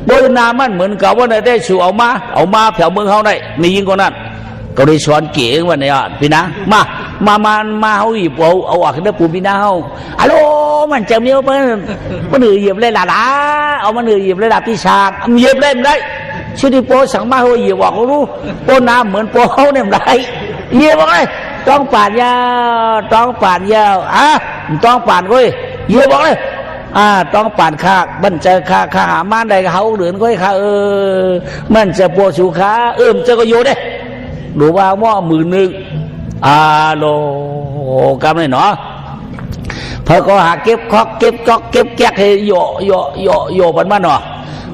โบนามันเหมือนเก่าว่าได้ชูเอามาแถวเมืองเขาได้มียิงคนนั้นก็ได้สอนเก๋วันนี้พี่นะมาเขาหยิบเอาออกเนื้อปุ่มพี่นะเขาฮัลโหลมันจะมีมันหยิบเลยล่ะเอามันหยิบเลยล่ะพี่ชาหยิบเลยได้ชื่อที่โปสั่งมาเขาหยิบออกเขารู้โบนาเหมือนโปเขาเนี่ยได้หยิบออกเลยต้องป่านยาวต้องป่านก้อยเยอะบอกเลยต้องป่านข้ามันจะข้าหามันได้เขาเหลือนก้อยข้ามันจะปวดสูขาจะก็โยได้ดูว่าหม้อมือหนึ่งโลกำเลยเนาะพอก็หาเก็บคอกเก็บก๊อกเก็บแก๊กให้โยปันมาเนาะ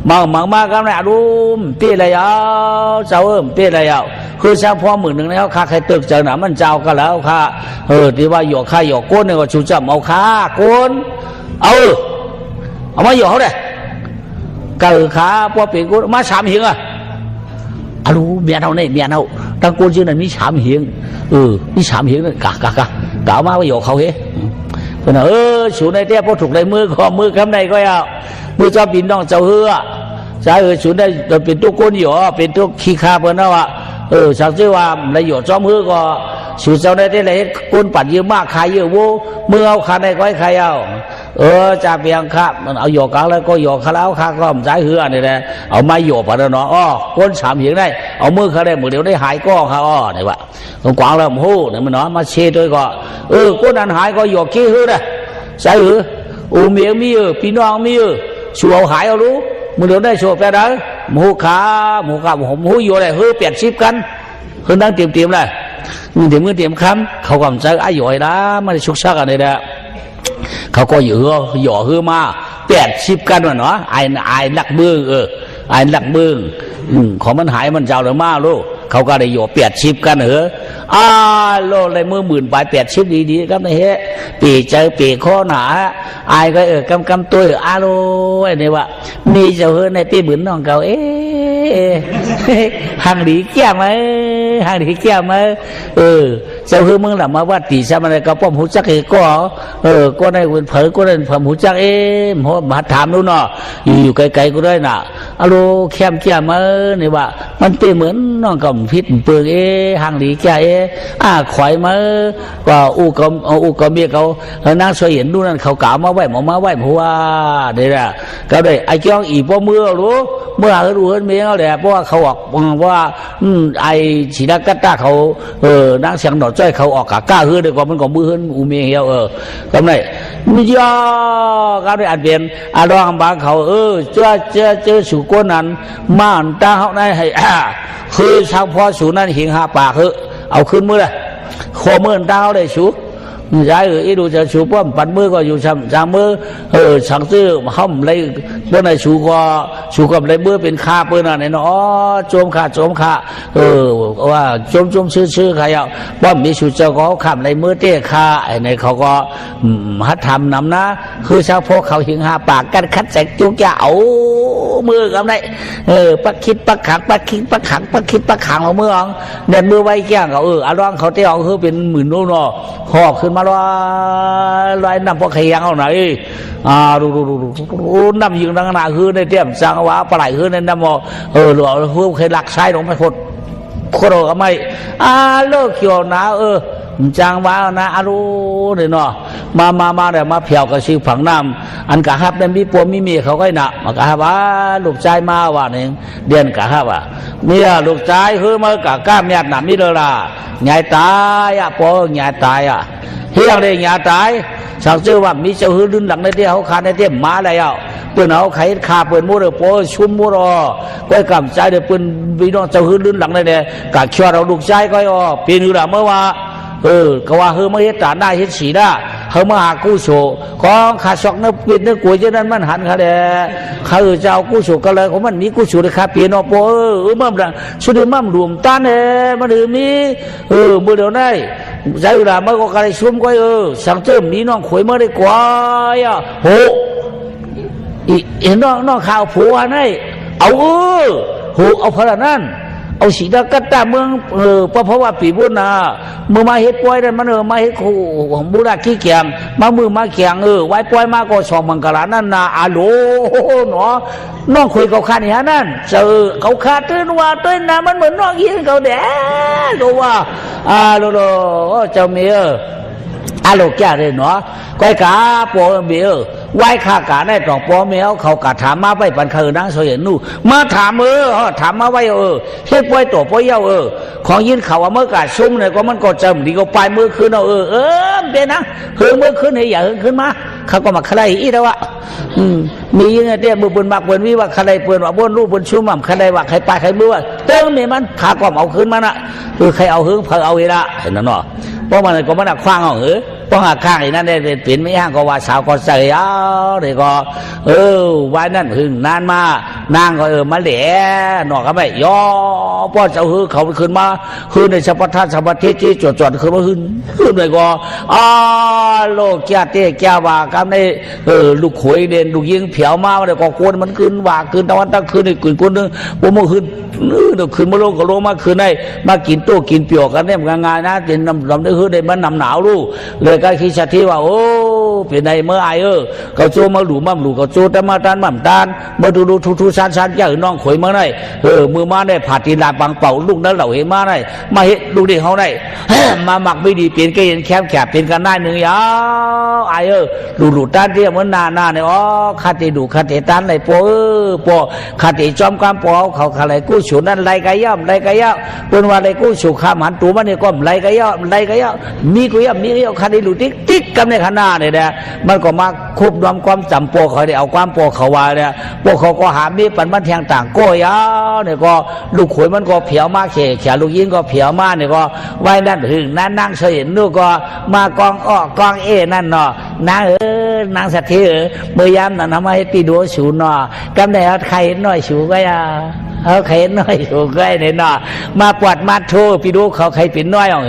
มากันนะรู้เปี้ยอะไรเจ้าเปี้ยอะไรคือเฉพาะ10,000แล้วข้าใครตึกเจอหนามันเจ้าก็แล้วข้าที่ว่าหยอกข้าหยอกก้นเนี่ยก็ชูจับเอาข้าก้นเอามาหยอกเขาเลยก็ข้าพอเป็นก้นมา3 หิงรู้เมียเราเนี่ยเมียเราตั้งก้นชื่อนั้นมี3 หิงมี3 หิงเนี่ยกะมาว่าหยอกเขาเฮ้คนน่ะชูในเตี้ยพอถูกในมือข้อมือคำในก็เอามือเจ้าปิ่นน้องเจ้าใช่ชูได้เป็นตัวก้นหยอเป็นตัวขี้คาเปิ้นนะวะสักชื่อว่าในหยอจอมือก็ชูเจ้าได้ที่ไหนก้นปั่นเยอะมากขายเยอะโว้มือเอาขาในก้อยใครเอาจ่าเพียงข้ามันเอาหยอกกันแล้วก็หยอกขาแล้วข้าก็ใจเหือนี่แหละเอาไม้หยอกไปแล้วเนาะก้น3 หิงได้เอามือเขาได้มือเดียวได้หายก็เขานี่วะกวางแล้วหูเนี่ยมันเนาะมาเชยด้วยก็ก้นนั้นหายก็หยอกขี้หือได้ใช่หือเมียมีพี่น้องมีชัวหายเอารู้มือเดียวได้ชัวแปลได้หมูขาผมหูอยู่เลย80 กันคือนั่งเตรียมเลยมือเตรียมคำเขากำใจอายุไอ้ละไม่ได้ชุกชักอะไรแหละเขาก็หย่อฮือมา80 กันวะเนาะไอ้นักเบื้องไอ้นักเบื้องของมันหายมันเจ้าเลยมาลูกเขาก็ได้หย่อ80 กันโลเลยมือ10,000ไป80ดีๆครับนะเฮ้ปีเจอปีข้อหนาไอ้ก็กำตัวโลไอ้เนี่ยว่ามีเจ้าเฮือในปีบุญน้องเขาห่างดีแก่ไหมห่างดีแก่ไหมเจ้าคือมึงหลับมาว่าตีซะมันอะไรก็ป้อมหูจักก็ได้เผยก็ได้ผมหูจักมาถามนู้นเนาะอยู่ไกลๆก็ได้น่ะโลแคมแก่มาเนี่ยว่ามันเป็นเหมือนน้องกับพิษเปลืองห่างดีแก่ข่อยมาว่าอูก็เมียเขานางสวยเห็นดูนั่นเขากล่าวมาไหวหมอมาไหวผัวเดี๋ยวนะก็ได้ไอ้เจ้าอีป้อเมื่อรู้เมื่อรู้เมียเขาแหละเพราะว่าเขาบอกว่าไอ้ฉีดกัตตาเขานางเสียงหนอจ้อยเขาออกกล้าฮือเดี๋ยวมันก็มือฮืนอูเมียเหี่ยวทำไงมีย่อก็ได้อันเปลี่ยนดองบางเขาเจอสู่ก้นนั้นมาอันตาเขาได้ให้คือชาวพ่อสู่นั้นหิงหาปากเอาขึ้นมือเลยขอมือตาเขาได้สู่ยายดูจะชูป้อมปัดมือก็อยู่จามมือสั่งซื้อห้อมเลยเมื่อไหร่ชูกับเลยมือเป็นคาเปิ้นอะไรเนาะโจมขาว่าโจมชื่อใครเอาป้อมมีชูเจ้าก็ขับเลยมือเตะคาไอ้ในเขาก็ฮัดทำนำนะคือชาวพวกเขาหิงหาปากกันคัดแสกจุกยาเอามือกับไหนปักคิดปักขังปักคิดปักขังปักคิดปักขังเอามือเอาเดินมือไว้แก่งเขาอารองเขาเตะเอาคือเป็น10,000นู่นเนาะหอบขึ้นมาลอยนำพวกขยังเอาไหนดูนำยิงดังนาคือในเตี้ยมสังวะปลายคือในน้ำหลวงคือเคยหลักใช้ลงไปโคตรก็ไม่เลิกเขียวนะจางว้านะรู้เนี่ยเนาะมาเดี๋ยวมาเพียวกับชื่อผังน้ำอันกะฮับได้มีปัวมีเมียเขาก็หนักมากะฮับว่าลูกชายมาว่าหนึ่งเดือนกะฮับว่าเมียลูกชายคือมากะก้ามญาติหนามิเลล่ะใหญ่ตายปอใหญ่ตายเฮียงได้ใหญ่ตายสักเชื่อว่ามีเจ้าหื้อลื่นหลังในเตี้ยเขาขาดในเตี้ยมาอะไรเปื่อนเอาไข่ขาเปื่อนมูเดปอชุ่มมูรอก็กำใจเดี๋ยวเปื่อนพี่น้องเจ้าหื้อลื่นหลังในเตี้ยกะเชื่อเราลูกชายก็ปีนึงละเมื่อว่าก็ว่ามาเฮ็ดตาได้เฮ็ดสีได้มาหากู้โฉของขาชอกเนื้อปิดเนื้อกล้วยเจ้านั้นมันหันเขาเด้เขาจะเอากู้โฉก็เลยของมันมีกู้โฉเลยครับเปียโนโปมั่มดังสุดที่มั่มรวมตันมันมีมือเดียวได้ใจเวลาเมื่อก็กระไรชุ่มก็สังเจิมนี้น้องขวยเมื่อได้กว่าโหเห็นน้องข่าวผัวนี่เอาโหเอาพลังนั้นเอาสีดากัตตาเมืองเพราะว่าปีบุญนะมือมาเฮ็ดป่วยนั่นมันมาเฮ็ดคู่ของบุญขี้เกียงมามือมาเกียงไว้ป่วยมาก็2 มังกรนั่นนะโหเนาะน้องคุยกับข้านี่ฮะนั่นเขาขาดตื่นว่าตื่นนะมันเหมือนน้องยินเขาแดดดูว่าโลเจ้าเมียลูกแก่เลยเนาะก้อยกาปอเมียไหว้ข้ากาได้ตองปอเมียเขากาถามมาไปปันคือนางโซเห็นนู่มาถามถามมาไว้เฮ็ดป่วยตัวป่วยเย้าของยินเขาว่าเมื่อกาซุ่มเนี่ยก็มันก็จำดีก็ปลายมือคืนเป็นนะเฮือมือคืนให้อย่าเฮือขึ้นมาเขาก็มาใครอีแล้ววะมียังไงเตี้ยมือปืนมักปืนวิว่าใครปืนว่าบนรูปบนชุ่มใครว่าใครปลายใครมือว่าเติมเนี่ยมันขาก็เอาขึ้นมาน่ะคือใครเอาหึงเผาเอาเวลาเห็นนั่นเนาะเพราะมันก็มันคว้างเอาเพราะ ป้องอาข้างอีนั่นได้เป็นไม่ย่างก็ว่าสาวก็ใส่เอาเด็กก็ไว้นั่นหึงนานมานางก็มาแหล่หนอกก็ไม่ย่อป้อเจ้าเขาขึ้นมาขึ้นในสัพพะสัพพะเทศจดขึ้นมาขึ้นเลยก็โลกแก่เตะแก่ว่ากันในลูกขวยเด่นลูกยิงเผียวมาเลยก็โกนมันขึ้นว่าขึ้นตะวันตะขึ้นในขึ้นคนนึงผมมาขึ้นเดี๋ยวขึ้นมาลงก็ลงมาขึ้นได้มากินตัวกินเปียกกันเนี่ยงานนะเป็นลำได้ขึ้นได้มันหนาวรู้เลยก็คิดชัดที่ว่าโอ้เป็นในเมื่อไอเขาโจมาหลูมั่มหลูเขาโจแต่มาตานมั่มตานมาดูทุชันแก่น้องขวยมาได้มือมาได้ผัดตีลาบังเป่าลูกนั้นเหล่าเห็นมาได้มาเห็นลูกเด็กเขาได้มาหมักไม่ดีเปลี่ยนก็เห็นแคบแคบเป็นกันได้หนึ่งยาวไอหลูต้านเที่ยเหมือนหน้าเนี่ยคาติดูคาติตันไหนโปคาติจอมกำปอเขาอะไรกู้ฉุนนั่นไรกะย่ำเป็นว่าไรกู้ฉุข้ามหันตัวมันเนี่ยก็ไรกะย่ำมีกุย่ำคาติดูติ๊กกันในขณะเนี่ยนะมันก็มาควบรวมความจำปอเขาได้เอาความปอเขาว่าเนี่ยปอเขาก็หามีปันมันแทงต่างก้อยาวเนี่ยก็ลูกขวยมันก็เผียวมาเขียลูกยิงก็เผียวมาเนี่ยก็ไว้นั่นหึงนั่งเฉยนู่ก็มากองกองนั่นเนาะนางสัตย์เมื่อยามนั่นทำไมตีดูสูนอ กำเนิดใครน้อยสูก็อย่าใครน้อยสูก็เนี่ยเนาะมาปวดมาโทพี่ดูเขาใครเป็นน้อยอ๋อ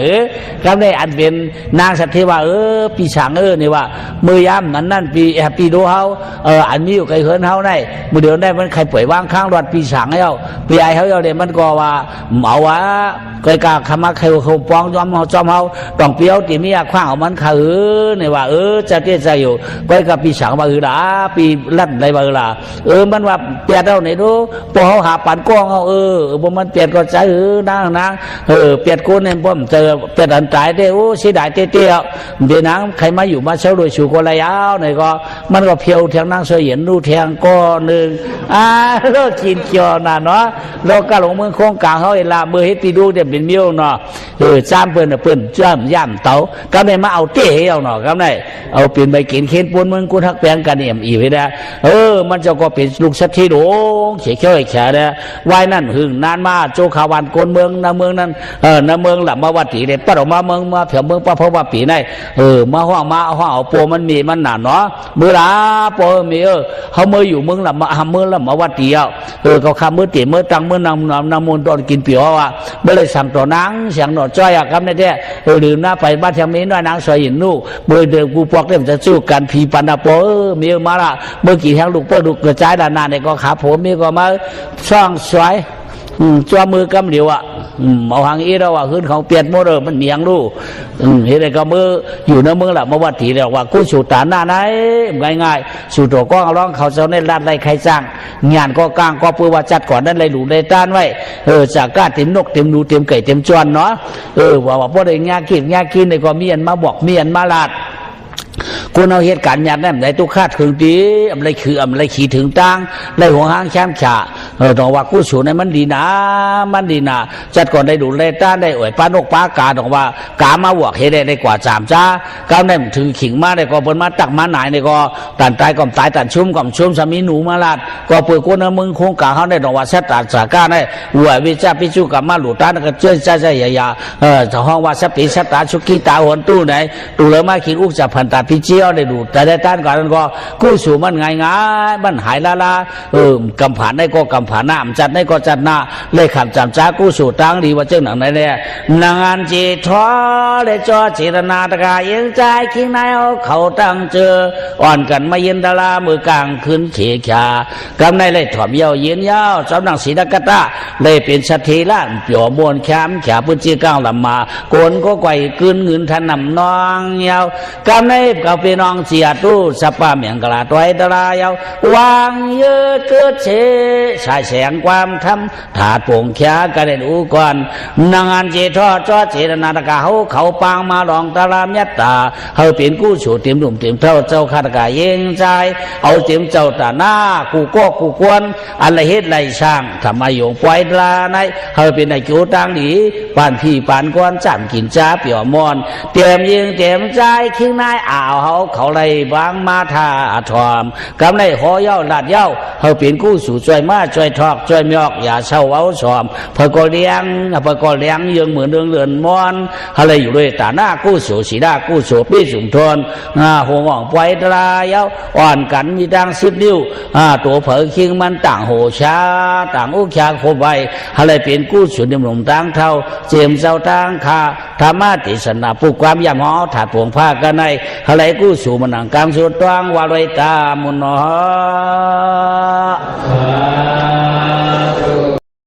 กำเนิดอันเป็นนางสัตย์ว่าปีฉางนี่ว่าเมื่อยามนั่นปีดูเขาอันนี้อยู่ใครเหินเขาได้มือเดียวได้มันใครป่วยวางข้างรถปีฉางเขาปีไอเขาเดี๋ยวมันก็ว่าเหมาว่าเคยกาขมาใครเขาปองจอมเขาต้องเปี้ยวตีมียาขว้างเอามันเขาเนี่ยว่าจะเตี้ยใจอยู่ก็กับปีฉางว่าด่าปีลั่นอะไรว่าล่ะมันว่าเปียดเอาไหนดูพอเขาหาปันก้องเขาบ่มันเปียดก็ใจนางเปียดกูเนี่ยผมเจอเปียดอันตายเด้เสียดายเตี้ยเดี๋ยวนางใครมาอยู่มาเช่าโดยชูก็ระยะเนี่ยก็มันก็เพียวแทงนางเสยเห็นดูแทงก้อนหนึ่งโลกกินเกี่ยวน่ะเนาะโลกกะหลงเมืองโค้งกลางเขาเวลาเมื่อเฮ็ดปีดูเดี๋ยวเป็นมิ้วเนาะจ้ามเปิ้นจ้ามย่ำเต๋าก็ไม่มาเอาเตี้ยเอาเนาะก็ไม่เอาเปลี่ยนไปกินเค้นปนเมืองกูทักแปลงกันเนี่ยอีกไปได้มันจะก็เป็นลูกสัตว์ที่โดงเขี่ยแฉเนี่ยไว้นั่นหึงนานมาโจขาวันโกนเมืองนาเมืองนั้นนาเมืองหลับมาวัดตีเลยปัดออกมาเมืองมาเผียวเมืองป้าเพราะว่าปีได้มาห้องเอาโปมันมีมันหนาเนาะเมื่อละโปมีเขาเมื่ออยู่เมืองหลับมาเมืองหลับมาวัดตีเขาคำเมื่อตีเมื่อตังเมื่อนำมนตอนกินเปียวว่าเมื่อเลยสั่งต่อนางเสียงหนอจ้อยครับในแท้ลืมหน้าไปบ้านแถวนี้น้อยนางสวยหินนู่เมื่อเดิมกูปอกเริ่มจะสู้กันผีปันดาโปมีมาละเมื่อกี่แทงลูกเปิ้ลลูกกระจายด้านหน้าเนี่ยก็ขาผมมีก็มาช่องสวยจ้ามือกำเหลียวเอาหางอีเราว่าขึ้นของเปลี่ยนโมเดลมันเมียงรู้เห็นไหมก็มืออยู่ในเมืองแหละมาวัดถีเรียกว่ากู้สูตรหน้าไหนง่ายสูตรก็ร้องเขาเจ้าในร้านไรใครจ้างงานก็กลางก็เพื่อว่าจัดก่อนนั้นไรหลูไรต้านไว้จากก้าเต็มนกเต็มดูเต็มไก่เต็มจวนเนาะว่าพอได้งากินในก็เมียนมาบอกเมียนมาลาดกูเอาเหตุการณ์อย่างนั้นในตุกขาดถึงดีอะไรคืออะไรขี่ถึงตังในหัวห้างแคมฉะต้องว่ากู้สูในมันดีนะจัดก่อนได้ดูได้ต้านได้ป้านกป้ากาต้องว่ากามาหวกเฮได้กว่าสามจ้าก้าวได้ถือขิงมาได้ก็บนมาตักมาไหนได้ก็ตันตายก่อมตายตันชุ่มสามีหนูมาลาดก็เปิดกูนะมึงคงกาเขาได้ต้องว่าเสตัดสาก้าได้หัววิจารพิจูกับมาหลุดต้านก็เชื่อใจยาจะห้องว่าสติสตาชุกิตาหัวตู้ไหนดูเลยมาขิงอุกจะพันตาพิเจียวได้ดูแต่ได้ต้านก่อนก็กู้สู่มันง่ายมันหายละกำผ่านได้ก็กำผ่านหน้าจัดได้ก็จัดหน้าเลยขับจำจ้ากู้สู่ตั้งดีว่าเจ้าหนังไหนเนี่ยนางจีท้อเลยจอจิรนาตกายังใจคิงนายเขาตั้งเจออ่อนกันมาเย็นดารามือกลางขึ้นเขียขากำในเลยถ่อมเย้าเย็นเย้าสำนักศรีนักตาเลยเป็นสัตธีล้านเปี่ยวมวลแคมแขพื้นที่ก้าวลำมาโกนก็ไกวกืนเงินทันนำน้องเย้ากำในกับพี่น้องเสียตู้สปาเมียงกลาตัวไอ้ตาลายวางเยอะเกิดเชชายแสงความทำถาดโป่งแขกระเด็นอุกรนางอันเจทอจอเจรนาตกาเขาปางมาลองตาลามยัตตาเขาเป็นกู้ชูเต็มดุ่มเต็มเท่าเจ้าข้าตกาเย็งใจเอาเต็มเจ้าตาหน้ากูก็กูควรอะไรเฮ็ดไรช่างทำมาโยงปล่อยลาในเขาเป็นในจูตังดีปานพี่ปานก้อนจำกินจ้าเปี่ยวมอนเตรียมยิงเตรียมใจคิงนายอ่าวเขา เขาไล่บางมาทาถอมกำไรหอเย้าลาดเย้าเขาเปลี่ยนกู้สู่ช่วยมาช่วยทอกช่วยมอกอย่าเช่าเอาสอมพอก็เลี้ยงพอก็เลี้ยงยังเหมือนเรือนมอนอะไรอยู่ด้วยตาหน้ากู้สู่สีหน้ากู้สู่พี่สุนทรหัวหม่องปล่อยตราเย้าอ่อนกันมีดัง10 นิ้วตัวเผอคิงมันต่างโหชาต่างอุกชาโคใบอะไรเปลี่ยนกู้สู่ดิมหลงตั้งเท่าเจียมเจ้าตั้งคาธรรมะติสนาผู้ความยามหอถาดผงผ้ากันในอะไรกู้สู่มันหนังกลางสุดตั้งวาไรตามุนหอ